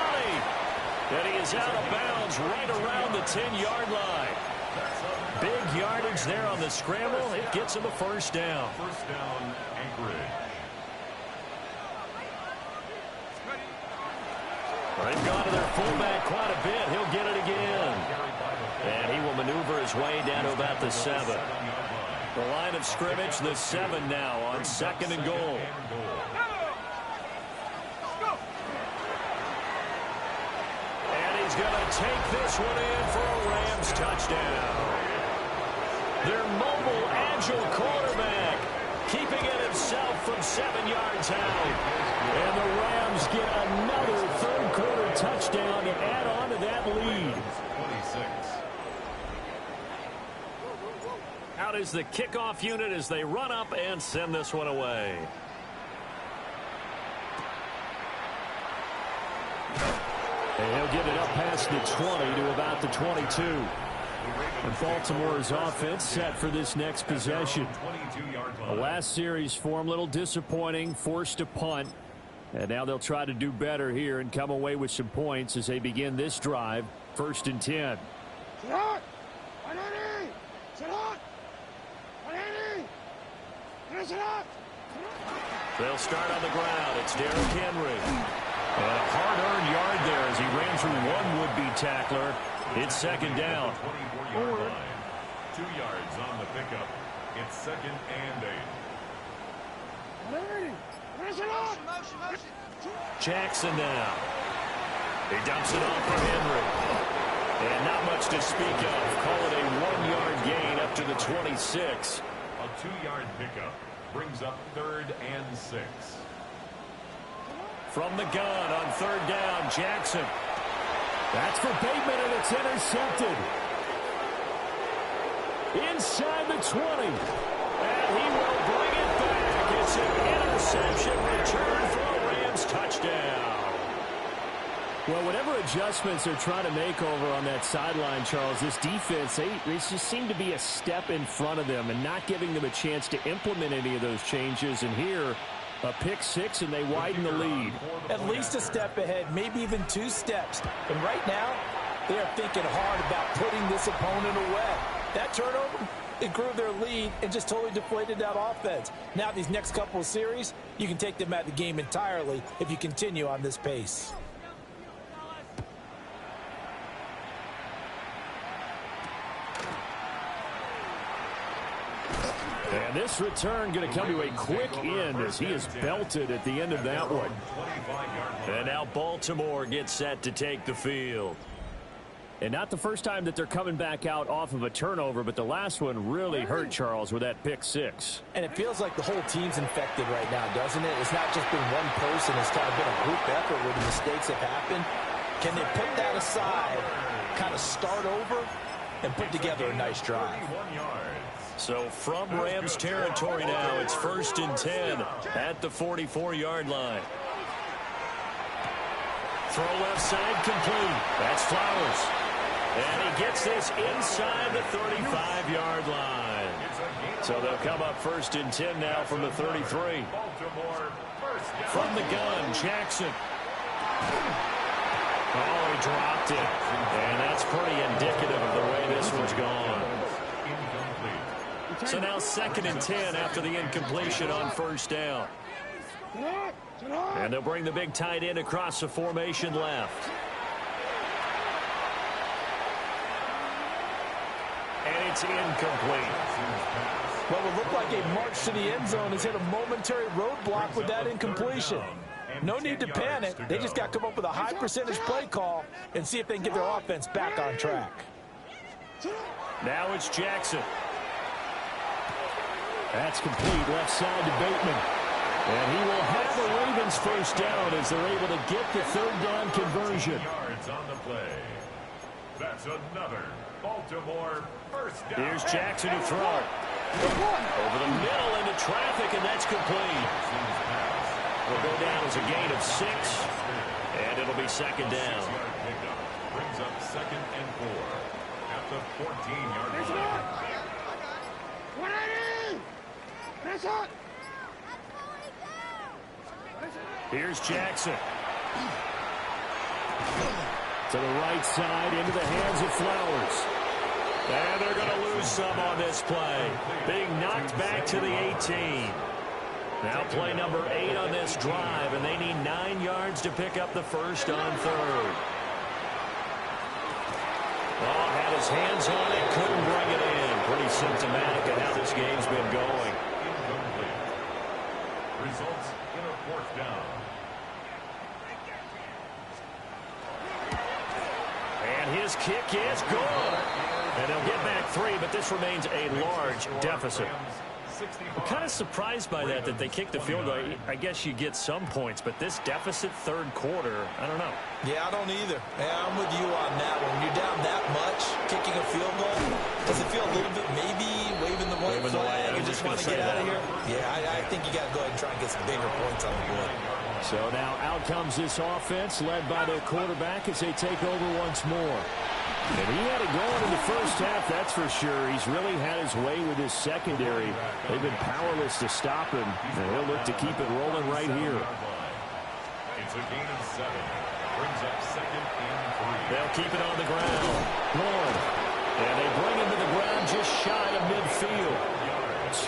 [SPEAKER 1] And he is out of bounds right around the 10-yard line. Big yardage there on the scramble. It gets him a 1st down.
[SPEAKER 3] 1st down, Anchorage.
[SPEAKER 1] They've gone to their fullback quite a bit. He'll get it again. And he will maneuver his way down to about the 7. The line of scrimmage, the 7 now on 2nd and goal. And he's going to take this one in for a Rams touchdown. Their mobile, agile quarterback keeping it himself from 7 yards out. And the Rams get another third-quarter touchdown to add on to that lead.
[SPEAKER 3] 26.
[SPEAKER 1] Out is the kickoff unit as they run up and send this one away. And he'll get it up past the 20 to about the 22. And Baltimore's offense set for this next possession. The last series for him, a little disappointing, forced to punt. And now they'll try to do better here and come away with some points as they begin this drive, 1st and 10. They'll start on the ground. It's Derrick Henry. And a hard-earned yard there as he ran through one would-be tackler. It's 2nd down.
[SPEAKER 3] 24-yard line. 2 yards on the pickup. It's 2nd and 8.
[SPEAKER 1] Jackson now. He dumps it off for Henry. And not much to speak of. Call it a 1-yard gain up to the 26.
[SPEAKER 3] A 2-yard pickup brings up 3rd and 6.
[SPEAKER 1] From the gun on 3rd down, Jackson. That's for Bateman, and it's intercepted. Inside the 20. And he will bring it back. It's an interception return for a Rams touchdown. Well, whatever adjustments they're trying to make over on that sideline, Charles, this defense, they just seem to be a step in front of them and not giving them a chance to implement any of those changes. And here, a pick 6, and they widen the lead.
[SPEAKER 2] At least a step ahead, maybe even 2 steps. And right now, they are thinking hard about putting this opponent away. That turnover, it grew their lead and just totally deflated that offense. Now these next couple of series, you can take them out of the game entirely if you continue on this pace.
[SPEAKER 1] And this return going to come to a quick end as he is belted at the end of that one. And now Baltimore gets set to take the field. And not the first time that they're coming back out off of a turnover, but the last one really hurt, Charles, with that pick 6.
[SPEAKER 2] And it feels like the whole team's infected right now, doesn't it? It's not just been one person. It's kind of been a group effort where the mistakes have happened. Can they put that aside, kind of start over, and put together a nice drive?
[SPEAKER 1] So from Rams territory now, it's 1st and 10 at the 44-yard line. Throw left side complete. That's Flowers. And he gets this inside the 35-yard line. So they'll come up 1st and 10 now from the 33. From the gun, Jackson. Oh, he dropped it. And that's pretty indicative of the way this one's gone. So now 2nd and 10 after the incompletion on first down. And they'll bring the big tight end across the formation left. And it's incomplete.
[SPEAKER 2] Well, it looked like a march to the end zone has hit a momentary roadblock with that incompletion. No need to panic. They just got to come up with a high percentage play call and see if they can get their offense back on track.
[SPEAKER 1] Now it's Jackson. That's complete left side to Bateman. And he will have the Ravens first down as they're able to get the 3rd down conversion.
[SPEAKER 3] Yards on the play. That's another Baltimore first down.
[SPEAKER 1] Here's Jackson to throw. Over the middle into traffic, and that's complete. Will go down as a gain of 6, and it'll be 2nd down.
[SPEAKER 3] Brings up 2nd and 4 at the 14-yard line.
[SPEAKER 1] Here's Jackson. To the right side, into the hands of Flowers. And they're going to lose some on this play. Being knocked back to the 18. Now play number 8 on this drive, and they need 9 yards to pick up the first on 3rd. Oh, had his hands on it, couldn't bring it in. Pretty symptomatic of how this game's been going.
[SPEAKER 3] Results in a 4th down.
[SPEAKER 1] And his kick is good. And they'll get back 3, but this remains a large deficit. I'm kind of surprised by that they kicked the field goal. I guess you get some points, but this deficit 3rd quarter, I don't know.
[SPEAKER 2] Yeah, I don't either. Yeah, I'm with you on that one. When you're down that much, kicking a field goal, does it feel a little bit maybe waving the white flag and just want to get out of here? Yeah, I think you got to go ahead and try and get some bigger points on the board.
[SPEAKER 1] So now out comes this offense led by their quarterback as they take over once more. And he had it going in the first half, that's for sure. He's really had his way with his secondary. They've been powerless to stop him, and he'll look to keep it rolling right here.
[SPEAKER 3] It's a gain of 7. Brings up 2nd and 3.
[SPEAKER 1] They'll keep it on the ground. Lord. And they bring him to the ground just shy of midfield.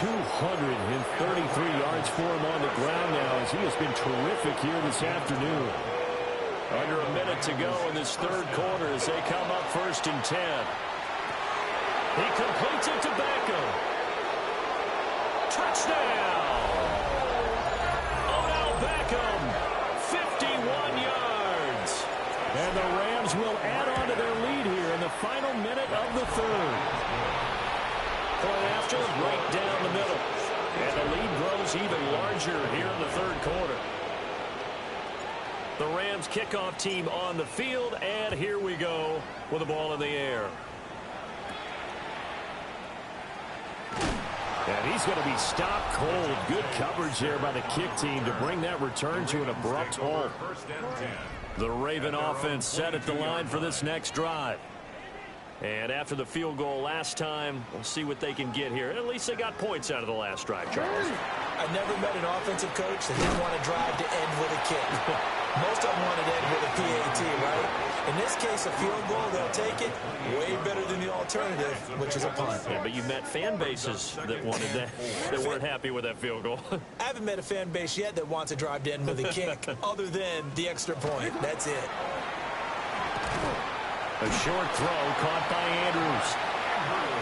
[SPEAKER 1] 233 yards for him on the ground now as he has been terrific here this afternoon. Under a minute to go in this 3rd quarter as they come up 1st and 10. He completes it to Beckham. Touchdown! Odell Beckham, 51 yards. And the Rams will add on to their lead here in the final minute of the 3rd. Point after, right down the middle. And the lead grows even larger here in the 3rd quarter. The Rams kickoff team on the field, and here we go with the ball in the air. And he's going to be stopped cold. Good coverage there by the kick team to bring that return to an abrupt halt. The Raven offense set at the line for this next drive. And after the field goal last time, we'll see what they can get here. At least they got points out of the last drive, Charles.
[SPEAKER 2] I never met an offensive coach that didn't want to drive to end with a kick. Most of them want to end with a PAT, right? In this case, a field goal, they'll take it. Way better than the alternative, which is a punt.
[SPEAKER 1] Yeah, but you've met fan bases that wanted that, that weren't happy with that field goal.
[SPEAKER 2] I haven't met a fan base yet that wants to drive to end with a kick, other than the extra point. That's it.
[SPEAKER 1] A short throw caught by Andrews.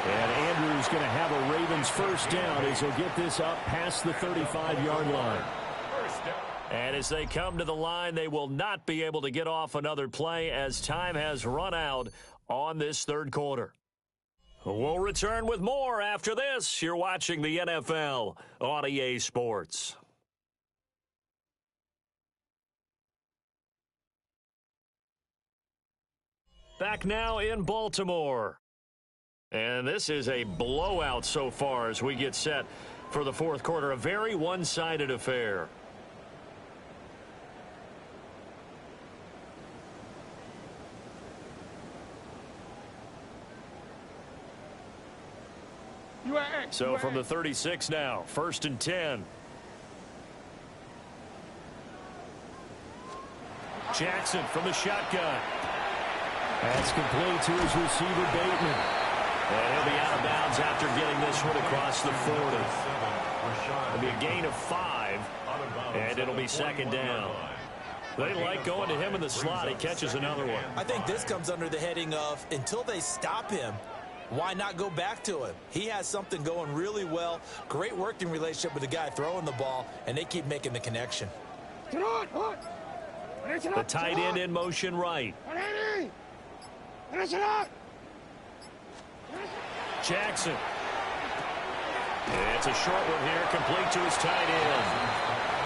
[SPEAKER 1] And Andrews going to have a Ravens first down as he'll get this up past the 35-yard line. And as they come to the line, they will not be able to get off another play as time has run out on this 3rd quarter. We'll return with more after this. You're watching the NFL on EA Sports. Back now in Baltimore. And this is a blowout so far as we get set for the 4th quarter. A very one-sided affair. So from the 36 now, 1st and 10. Jackson from the shotgun. That's complete to his receiver, Bateman. And he'll be out of bounds after getting this one across the 40. It'll be a gain of 5, and it'll be second down. They like going to him in the slot. He catches another one.
[SPEAKER 2] I think this comes under the heading of until they stop him, why not go back to him? He has something going really well. Great working relationship with the guy throwing the ball, and they keep making the connection.
[SPEAKER 1] The tight end in motion right. Jackson. It's a short one here, complete to his tight end.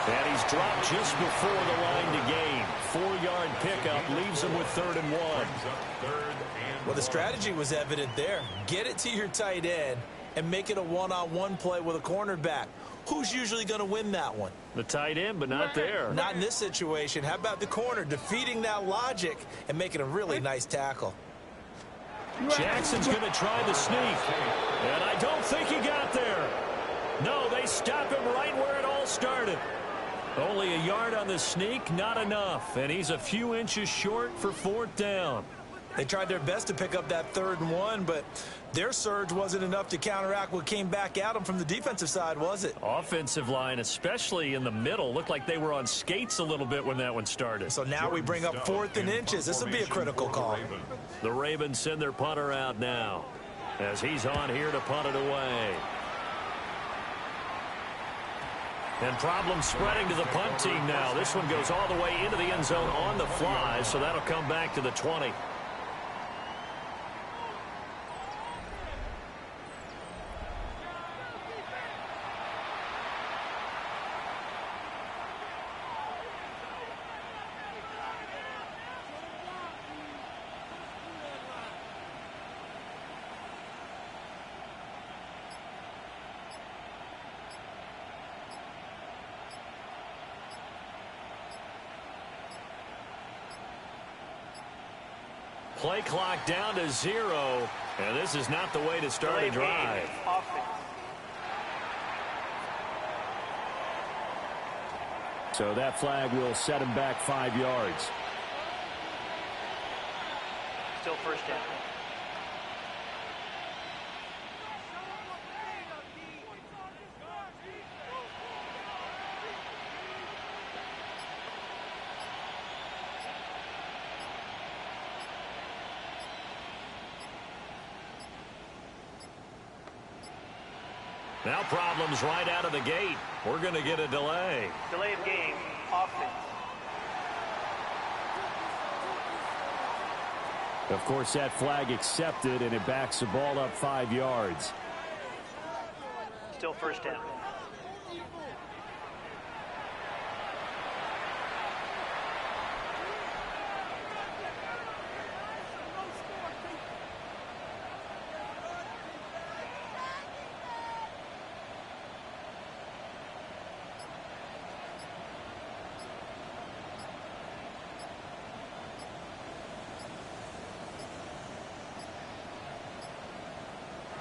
[SPEAKER 1] And he's dropped just before the line to gain. 4-yard pickup leaves him with 3rd and 1.
[SPEAKER 2] Well, the strategy was evident there. Get it to your tight end and make it a one-on-one play with a cornerback. Who's usually going to win that one?
[SPEAKER 1] The tight end, but not there.
[SPEAKER 2] Not in this situation. How about the corner defeating that logic and making a really nice tackle?
[SPEAKER 1] Jackson's going to try the sneak. And I don't think he got there. No, they stop him right where it all started. Only a yard on the sneak, not enough. And he's a few inches short for 4th down.
[SPEAKER 2] They tried their best to pick up that 3rd and 1, but their surge wasn't enough to counteract what came back at them from the defensive side, was it?
[SPEAKER 1] Offensive line, especially in the middle, looked like they were on skates a little bit when that one started.
[SPEAKER 2] So now we bring up 4th and inches. This will be a critical call.
[SPEAKER 1] The Ravens send their punter out now as he's on here to punt it away. And problems spreading to the punt team now. This one goes all the way into the end zone on the fly, so that'll come back to the 20. Play clock down to 0, and this is not the way to start a drive. So that flag will set him back 5 yards.
[SPEAKER 5] Still 1st down.
[SPEAKER 1] Now problems right out of the gate. We're going to get a delay.
[SPEAKER 5] Delay of game, offense.
[SPEAKER 1] Of course, that flag accepted, and it backs the ball up 5 yards.
[SPEAKER 5] Still 1st down.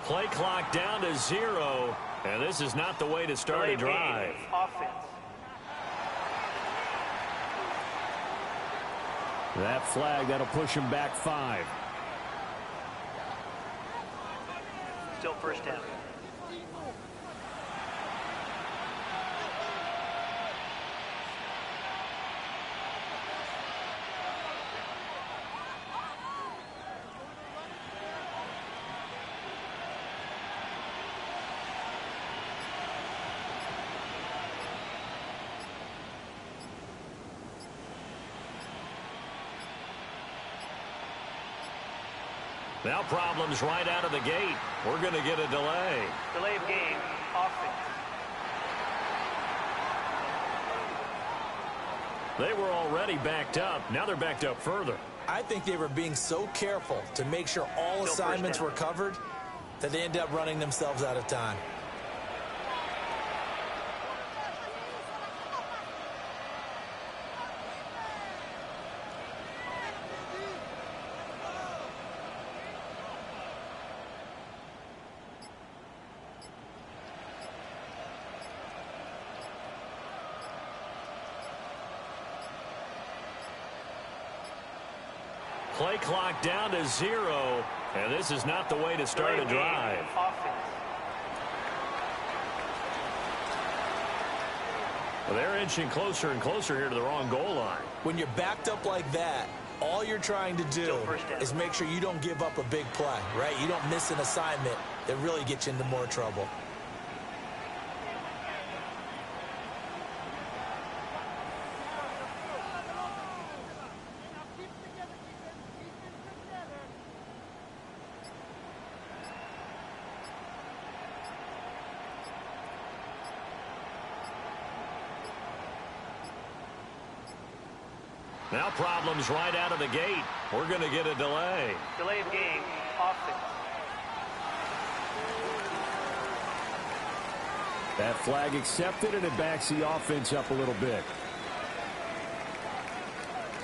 [SPEAKER 1] Play clock down to 0, and this is not the way to start a drive.
[SPEAKER 5] Game, offense.
[SPEAKER 1] That flag, that'll push him back 5.
[SPEAKER 5] Still 1st down.
[SPEAKER 1] Now problems right out of the gate. We're going to get a delay.
[SPEAKER 5] Delay of game, offense.
[SPEAKER 1] They were already backed up. Now they're backed up further.
[SPEAKER 2] I think they were being so careful to make sure all
[SPEAKER 5] Still
[SPEAKER 2] assignments
[SPEAKER 5] 1st down.
[SPEAKER 2] were covered that they ended up running themselves out of time.
[SPEAKER 1] Play clock down to 0, and this is not the way to start a drive.
[SPEAKER 5] Offense.
[SPEAKER 1] Well, they're inching closer and closer here to the wrong goal line.
[SPEAKER 2] When you're backed up like that, all you're trying to do is make sure you don't give up a big play, right? You don't miss an assignment that really gets you into more trouble.
[SPEAKER 1] Now problems right out of the gate. We're going to get a delay.
[SPEAKER 5] Delay of game. Offense.
[SPEAKER 1] That flag accepted, and it backs the offense up a little bit.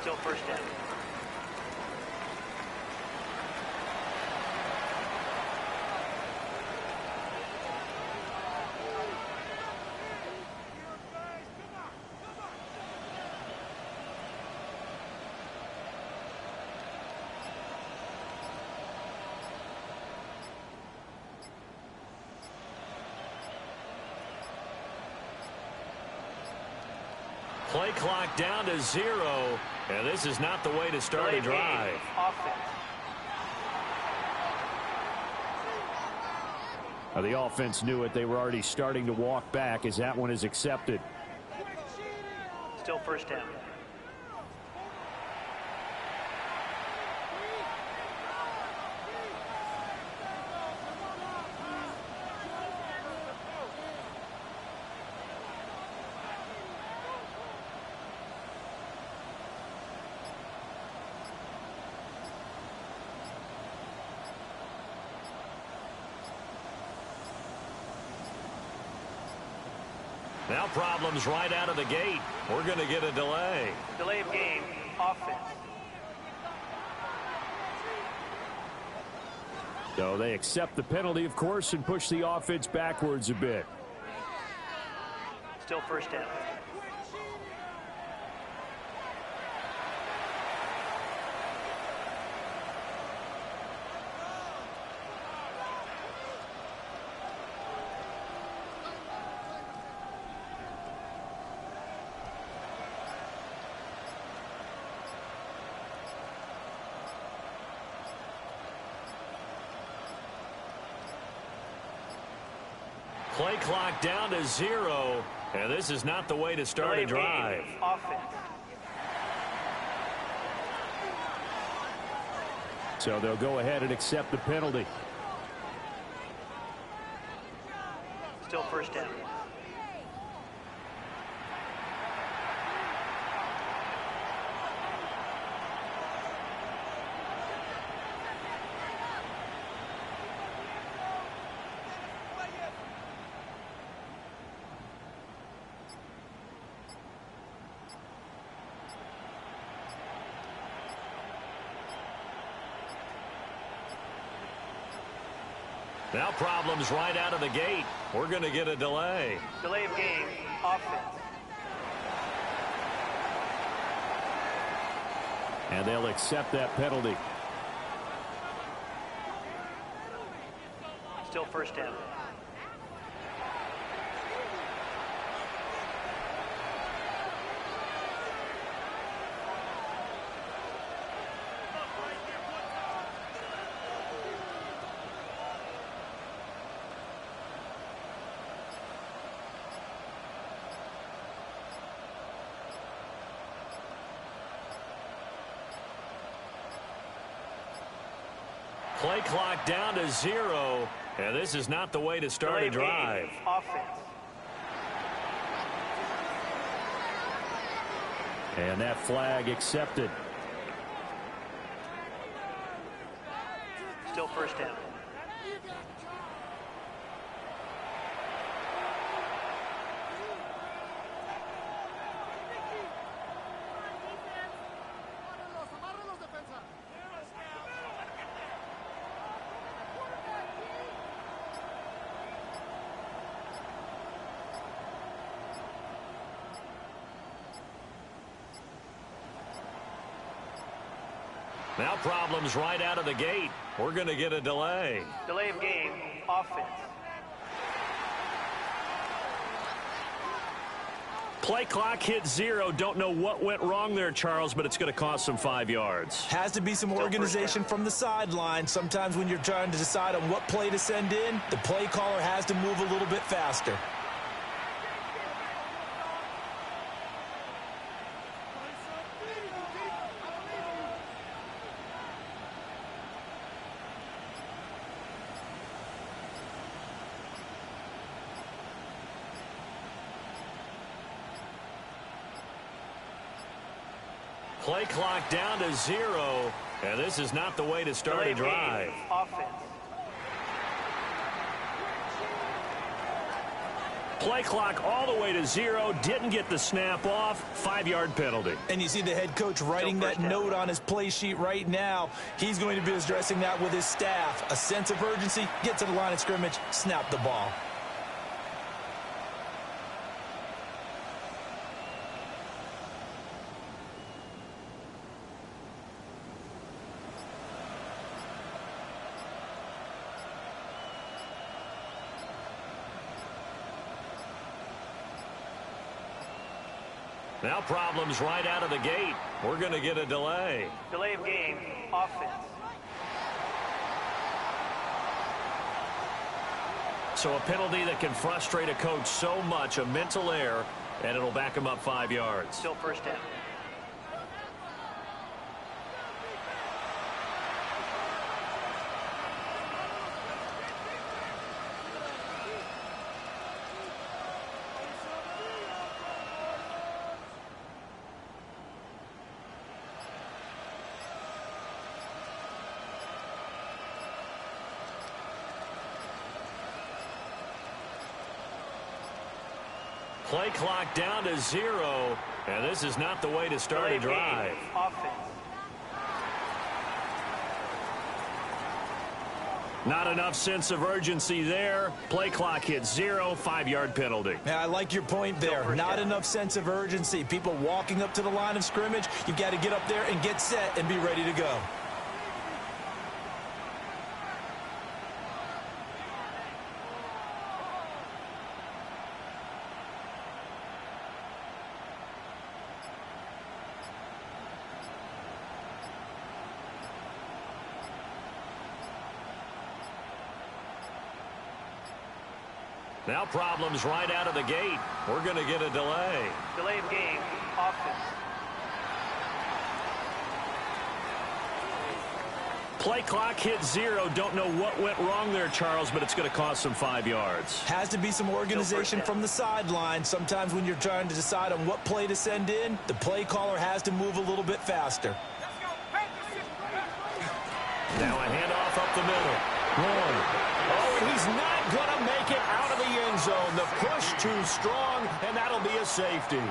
[SPEAKER 5] Still first down.
[SPEAKER 1] Play clock down to 0, and this is not the way to start a drive.
[SPEAKER 5] Offense.
[SPEAKER 1] Now, the offense knew it. They were already starting to walk back as that one is accepted.
[SPEAKER 5] Still first down.
[SPEAKER 1] Now problems right out of the gate. We're going to get a delay.
[SPEAKER 5] Delay of game. Offense.
[SPEAKER 1] So they accept the penalty, of course, and push the offense backwards a bit.
[SPEAKER 5] Still first down.
[SPEAKER 1] Play clock down to 0, and this is not the way to start a drive.
[SPEAKER 5] Offense.
[SPEAKER 1] So they'll go ahead and accept the penalty.
[SPEAKER 5] Still first down.
[SPEAKER 1] Now problems right out of the gate. We're going to get a delay.
[SPEAKER 5] Delay of game. Offense.
[SPEAKER 1] And they'll accept that penalty.
[SPEAKER 5] Still first down.
[SPEAKER 1] Play clock down to 0, and this is not the way to start a drive.
[SPEAKER 5] Offense.
[SPEAKER 1] And that flag accepted.
[SPEAKER 5] Still first down.
[SPEAKER 1] Now problems right out of the gate. We're going to get a delay.
[SPEAKER 5] Delay of game, offense.
[SPEAKER 1] Play clock hit 0. Don't know what went wrong there, Charles, but it's going to cost them 5 yards.
[SPEAKER 2] Has to be some organization from the sideline. Sometimes when you're trying to decide on what play to send in, the play caller has to move a little bit faster.
[SPEAKER 1] Play clock down to 0, and this is not the way to start a drive.
[SPEAKER 5] Game, offense.
[SPEAKER 1] Play clock all the way to 0, didn't get the snap off, 5-yard penalty.
[SPEAKER 2] And you see the head coach writing that note on his play sheet right now. He's going to be addressing that with his staff. A sense of urgency, get to the line of scrimmage, snap the ball.
[SPEAKER 1] Now problems right out of the gate. We're going to get a delay.
[SPEAKER 5] Delay of game, offense.
[SPEAKER 1] So a penalty that can frustrate a coach so much, a mental error, and it'll back him up 5 yards.
[SPEAKER 5] Still first down.
[SPEAKER 1] Play clock down to 0, and this is not the way to start a drive.
[SPEAKER 5] Offense.
[SPEAKER 1] Not enough sense of urgency there. Play clock hits 0, 5-yard penalty.
[SPEAKER 2] Yeah, I like your point there. Not enough sense of urgency. People walking up to the line of scrimmage, you've got to get up there and get set and be ready to go.
[SPEAKER 1] Now problems right out of the gate. We're going to get a delay.
[SPEAKER 5] Delay of game, offense.
[SPEAKER 1] Play clock hit 0. Don't know what went wrong there, Charles, but it's going to cost them 5 yards.
[SPEAKER 2] Has to be some organization from the sideline. Sometimes when you're trying to decide on what play to send in, the play caller has to move a little bit faster.
[SPEAKER 1] Now a handoff up the middle. Oh, and he's not going to make it out of the end zone. The push too strong, and that'll be a safety.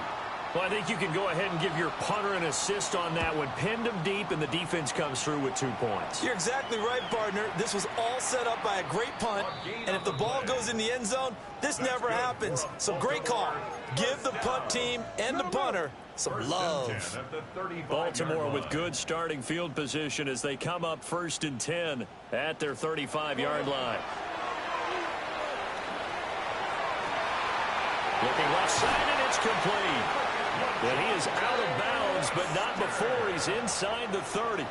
[SPEAKER 1] Well, I think you can go ahead and give your punter an assist on that one. Pinned him deep, and the defense comes through with 2 points.
[SPEAKER 2] You're exactly right, partner. This was all set up by a great punt, and if the ball goes in the end zone, this never happens. So great call. Give the punt team and the punter some love.
[SPEAKER 1] Baltimore with good starting field position as they come up 1st and 10 at their 35-yard line. Looking left side, and it's complete. And he is out of bounds, but not before he's inside the 30.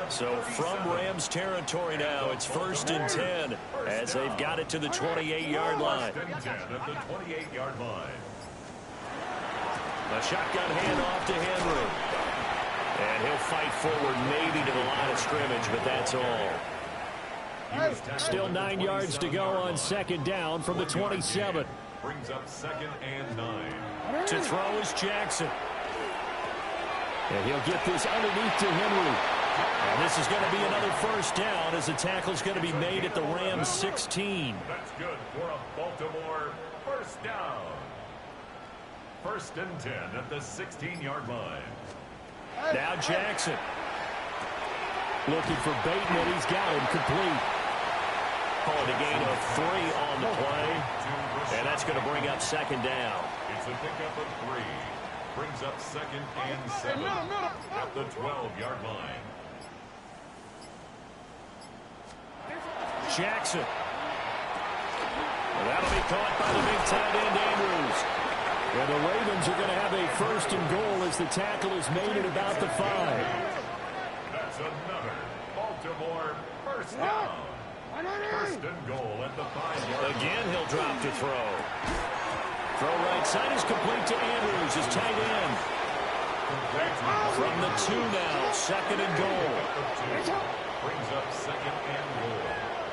[SPEAKER 1] So from Rams territory now, it's 1st and 10 as they've got it to the 28-yard line. A shotgun handoff to Henry. And he'll fight forward maybe to the line of scrimmage, but that's all. Still 9 yards to go on 2nd down from the 27.
[SPEAKER 3] Brings up 2nd and 9.
[SPEAKER 1] To throw is Jackson. And he'll get this underneath to Henry. And this is going to be another 1st down as the tackle's going to be made at the Rams 16.
[SPEAKER 3] That's good for a Baltimore 1st down. 1st and 10 at the 16-yard line.
[SPEAKER 1] Now Jackson. Looking for Bateman. He's got him complete. Calling a gain of 3 on the play. And that's going to bring up 2nd down.
[SPEAKER 3] It's a pickup of 3. Brings up 2nd and 7 at the 12-yard line.
[SPEAKER 1] Jackson. Well, that'll be caught by the big tight end, Andrews. And the Ravens are going to have a 1st and goal as the tackle is made at about the 5.
[SPEAKER 3] That's another Baltimore first down. 1st and goal at the 5-yard line.
[SPEAKER 1] Again, he'll drop to throw. Throw right side is complete to Andrews, his tight end. From the 2 now, 2nd and goal.
[SPEAKER 3] Brings up 2nd and goal.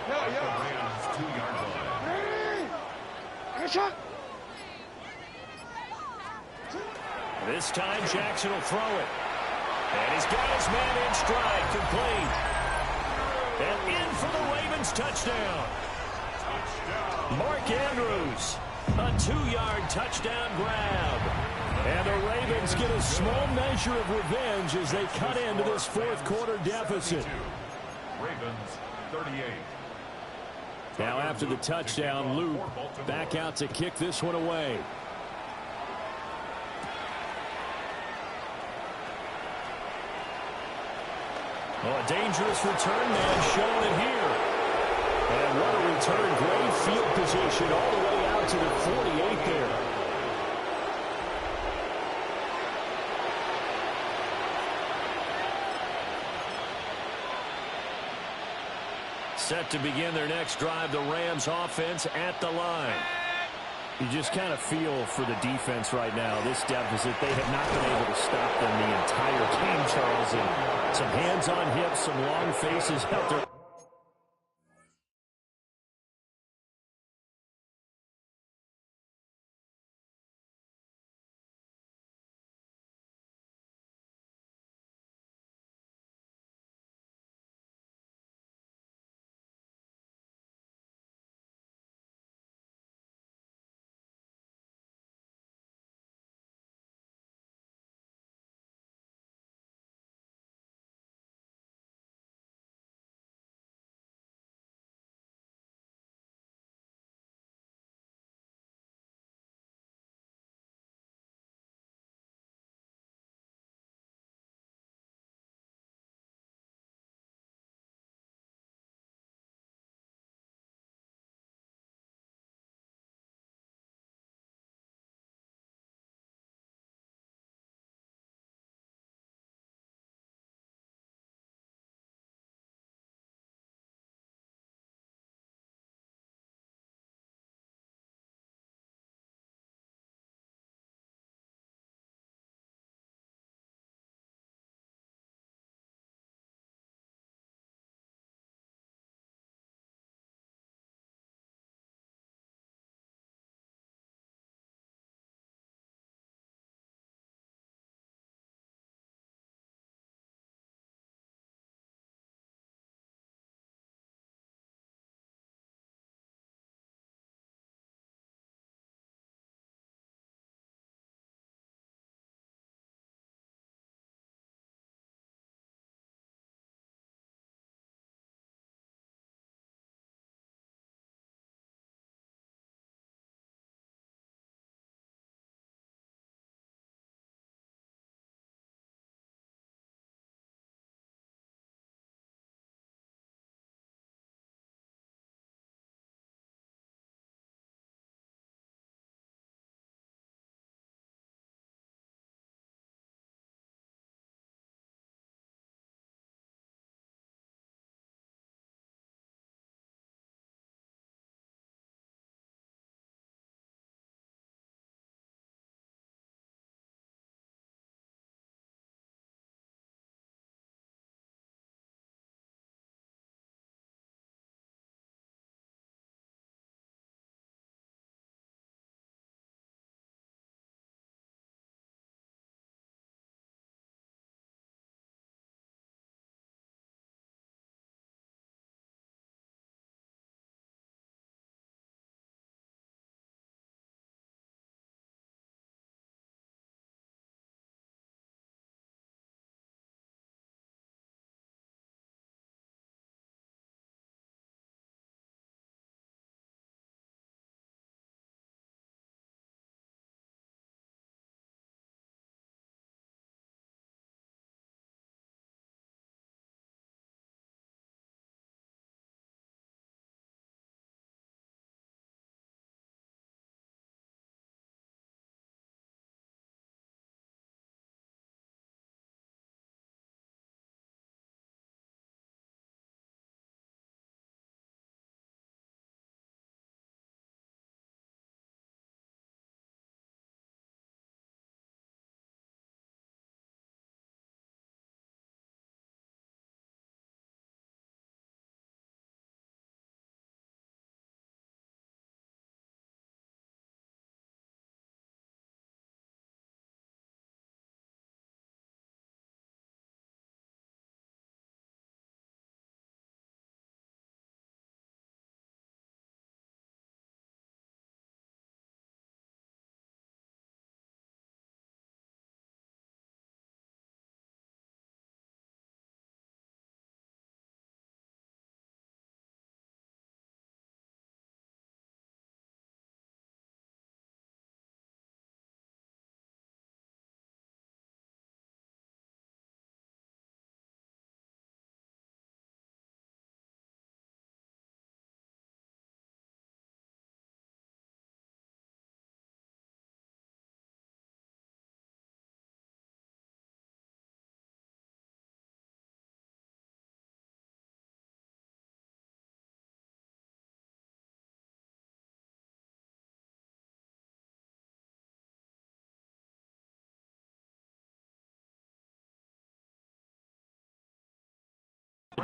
[SPEAKER 3] At the Rams' 2-yard line.
[SPEAKER 1] This time, Jackson will throw it. And he's got his man in stride, complete. And in for the Ravens touchdown. Mark Andrews, a 2-yard touchdown grab. And the Ravens get a small measure of revenge as they cut into this 4th quarter deficit.
[SPEAKER 3] Ravens 38.
[SPEAKER 1] Now after the touchdown, Luke back out to kick this one away. Oh, a dangerous return man showing it here. And what a return. Great field position all the way out to the 48 there. Set to begin their next drive, the Rams offense at the line. You just kind of feel for the defense right now, this deficit. They have not been able to stop them the entire game, Charles. And some hands on hips, some long faces out there.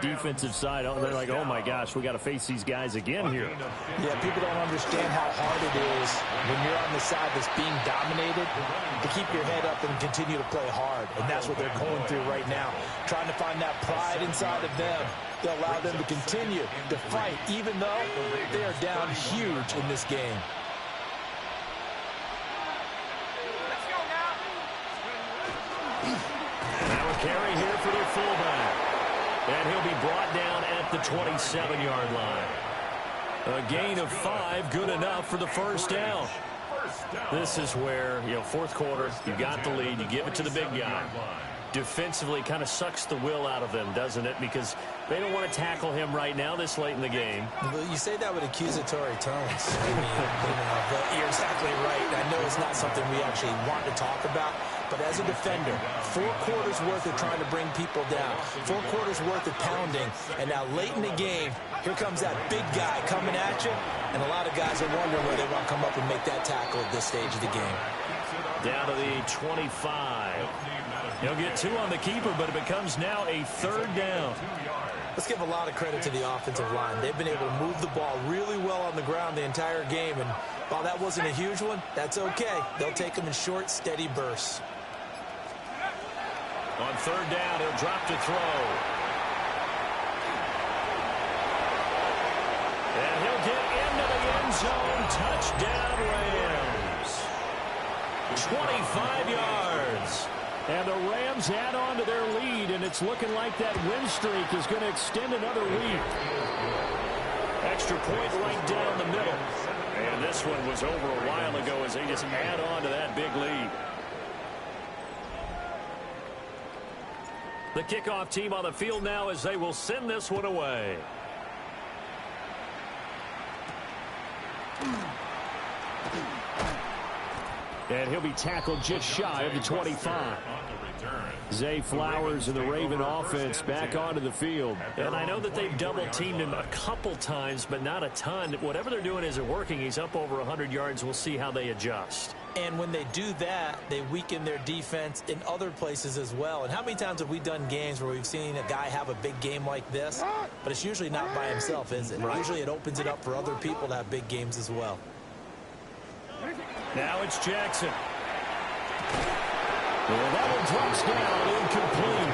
[SPEAKER 1] defensive side, they're like, oh, my gosh, we got to face these guys again here.
[SPEAKER 2] Yeah, people don't understand how hard it is when you're on the side that's being dominated to keep your head up and continue to play hard. And that's what they're going through right now, trying to find that pride inside of them to allow them to continue to fight, even though they are down huge in this game.
[SPEAKER 1] Now a carry here for their fullback. And he'll be brought down at the 27-yard line. A gain of 5, good enough for the first down. This is where, fourth quarter, you got the lead, you give it to the big guy. Defensively kind of sucks the will out of them, doesn't it? Because they don't want to tackle him right now this late in the game.
[SPEAKER 2] Well, you say that with accusatory tones. I mean, but you're exactly right. I know it's not something we actually want to talk about, but as a defender, 4 quarters worth of trying to bring people down, 4 quarters worth of pounding, and now late in the game, here comes that big guy coming at you, and a lot of guys are wondering where they want to come up and make that tackle at this stage of the game.
[SPEAKER 1] Down to the 25. He'll get 2 on the keeper, but it becomes now a 3rd down.
[SPEAKER 2] Let's give a lot of credit to the offensive line. They've been able to move the ball really well on the ground the entire game, and while that wasn't a huge one, that's okay. They'll take them in short, steady bursts.
[SPEAKER 1] On 3rd down, he'll drop to throw. And he'll get into the end zone. Touchdown, Rams. 25 yards. And the Rams add on to their lead, and it's looking like that win streak is going to extend another week. Extra point right down the middle. And this one was over a while ago as they just add on to that big lead. The kickoff team on the field now as they will send this one away. And he'll be tackled just shy of the 25. Zay Flowers and the Raven offense back onto the field. And I know that they've double-teamed him a couple times, but not a ton. Whatever they're doing isn't working. He's up over 100 yards. We'll see how they adjust.
[SPEAKER 2] And when they do that, they weaken their defense in other places as well. And how many times have we done games where we've seen a guy have a big game like this? But it's usually not by himself, is it? Right. Usually it opens it up for other people to have big games as well.
[SPEAKER 1] Now it's Jackson. Well, that one drops down, incomplete.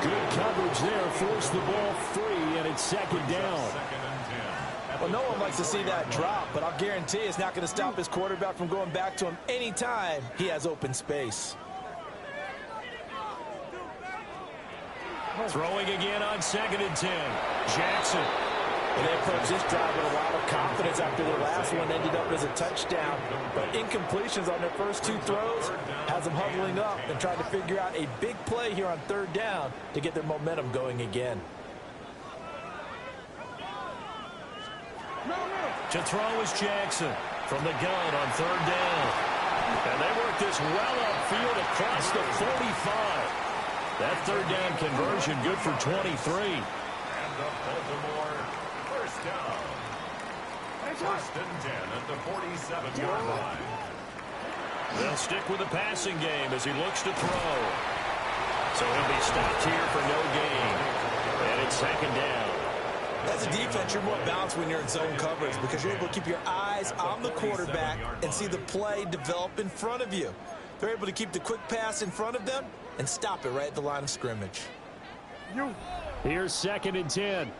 [SPEAKER 1] Good coverage there, forced the ball free, and it's 2nd down.
[SPEAKER 2] Well, no one likes to see that drop, but I'll guarantee it's not going to stop his quarterback from going back to him anytime he has open space.
[SPEAKER 1] Throwing again on 2nd and 10. Jackson.
[SPEAKER 2] And they approach this drive with a lot of confidence after their last one ended up as a touchdown. But incompletions on their first 2 throws has them huddling up and trying to figure out a big play here on 3rd down to get their momentum going again.
[SPEAKER 1] To throw is Jackson from the gun on 3rd down. And they work this well upfield across the 45. That 3rd down conversion good for 23.
[SPEAKER 3] And the Baltimore first down. First and 10 at the 47-yard line.
[SPEAKER 1] They'll stick with the passing game as he looks to throw. So he'll be stopped here for no gain. And it's 2nd down.
[SPEAKER 2] As a defense, you're more balanced when you're in zone coverage because you're able to keep your eyes on the quarterback and see the play develop in front of you. They're able to keep the quick pass in front of them and stop it right at the line of scrimmage.
[SPEAKER 1] Here's 2nd and 10.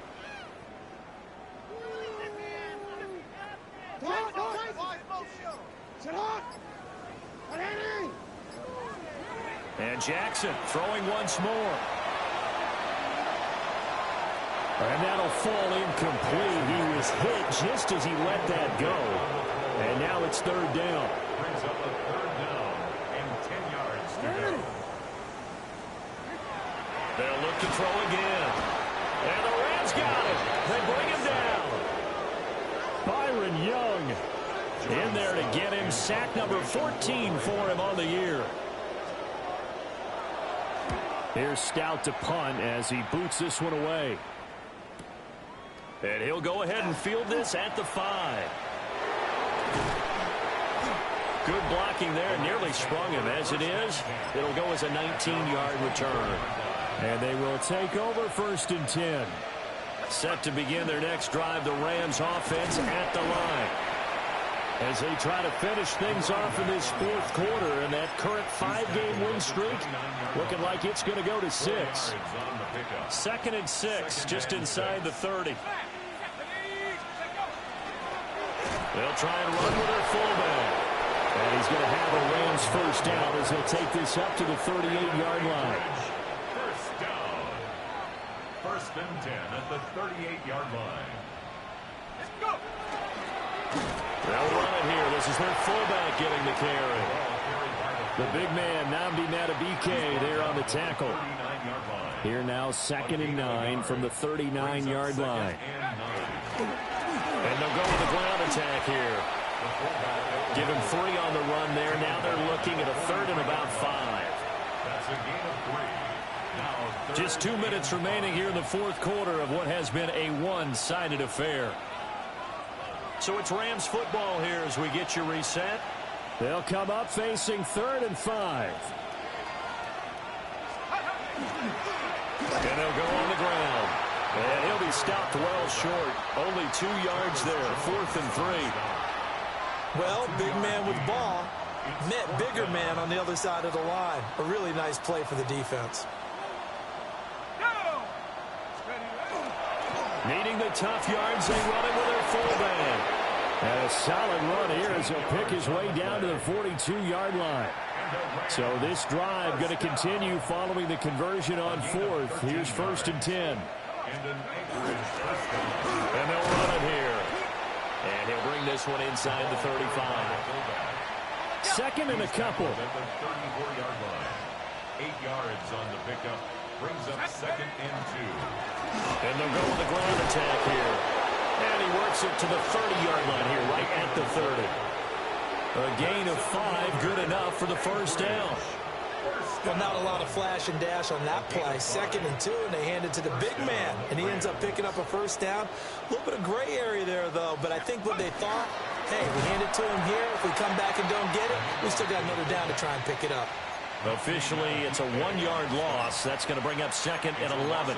[SPEAKER 1] And Jackson throwing once more. And that'll fall incomplete. He was hit just as he let that go. And now it's 3rd down.
[SPEAKER 3] Brings up a 3rd down and 10 yards to go.
[SPEAKER 1] They'll look to throw again. And the Rams got it. They bring him down. Byron Young in there to get him. Sack number 14 for him on the year. Here's Stout to punt as he boots this one away. And he'll go ahead and field this at the 5. Good blocking there. Nearly sprung him. As it is, it'll go as a 19-yard return. And they will take over 1st and 10. Set to begin their next drive, the Rams offense at the line. As they try to finish things off in this 4th quarter, and that current 5-game win streak looking like it's going to go to 6. 2nd and 6, just inside the 30. They'll try and run with their fullback. And he's going to have a Rams first down as he'll take this up to the 38-yard line.
[SPEAKER 3] First down. 1st and 10 at the 38-yard line.
[SPEAKER 5] Let's go.
[SPEAKER 1] They'll run it here. This is their fullback getting the carry. The big man, Nnamdi Madubuike, there on the tackle. Here now 2nd and 9 from the 39-yard line. And they'll go with the ground attack here. Give him 3 on the run there. Now they're looking at a 3rd and about 5.
[SPEAKER 3] That's a gain of 3. Now
[SPEAKER 1] Just 2 minutes remaining here in the 4th quarter of what has been a one-sided affair. So it's Rams football here as we get you reset. They'll come up facing 3rd and 5. And they'll go on the ground. And he'll be stopped well short. Only 2 yards there. 4th and 3.
[SPEAKER 2] Well, big man with ball met bigger man on the other side of the line. A really nice play for the defense.
[SPEAKER 1] Needing the tough yards, they run it with their fullback. And a solid run here as he'll pick his way down to the 42-yard line. So this drive going to continue following the conversion on 4th. Here's 1st and 10. And they'll run it here. And he'll bring this one inside the 35. 2nd and a couple.
[SPEAKER 3] 34-yard line. 8 yards on the pickup. Brings up 2nd and 2.
[SPEAKER 1] And they'll go with the ground attack here. And he works it to the 30-yard line here, right at the 30. A gain of 5, good enough for the first down.
[SPEAKER 2] Well, not a lot of flash and dash on that play. 2nd and 2, and they hand it to the big man. And he ends up picking up a first down. A little bit of gray area there, though. But I think what they thought, hey, we hand it to him here. If we come back and don't get it, we still got another down to try and pick it up.
[SPEAKER 1] Officially, it's a 1-yard loss. That's going to bring up 2nd and 11.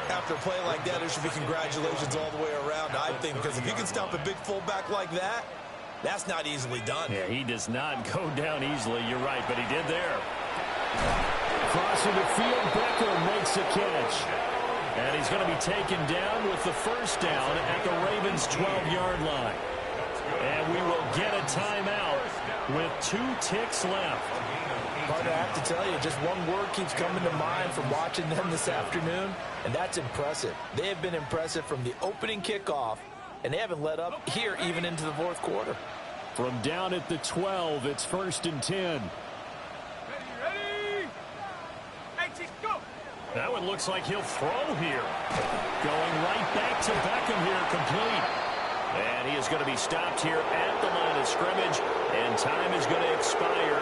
[SPEAKER 2] After a play like that, there should be congratulations all the way around, I think, because if you can stop a big fullback like that, that's not easily done.
[SPEAKER 1] Yeah, he does not go down easily. You're right, but he did there. Crossing the field, Beckham makes a catch. And he's going to be taken down with the first down at the Ravens' 12-yard line. And we will get a timeout with 2 ticks left.
[SPEAKER 2] Partner, I have to tell you, just one word keeps coming to mind from watching them this afternoon, and that's impressive. They have been impressive from the opening kickoff, and they haven't let up here even into the 4th quarter.
[SPEAKER 1] From down at the 12, it's 1st and 10.
[SPEAKER 5] Ready? Exit, go.
[SPEAKER 1] That one looks like he'll throw here. Going right back to Beckham here, complete. And he is going to be stopped here at the line of scrimmage, and time is going to expire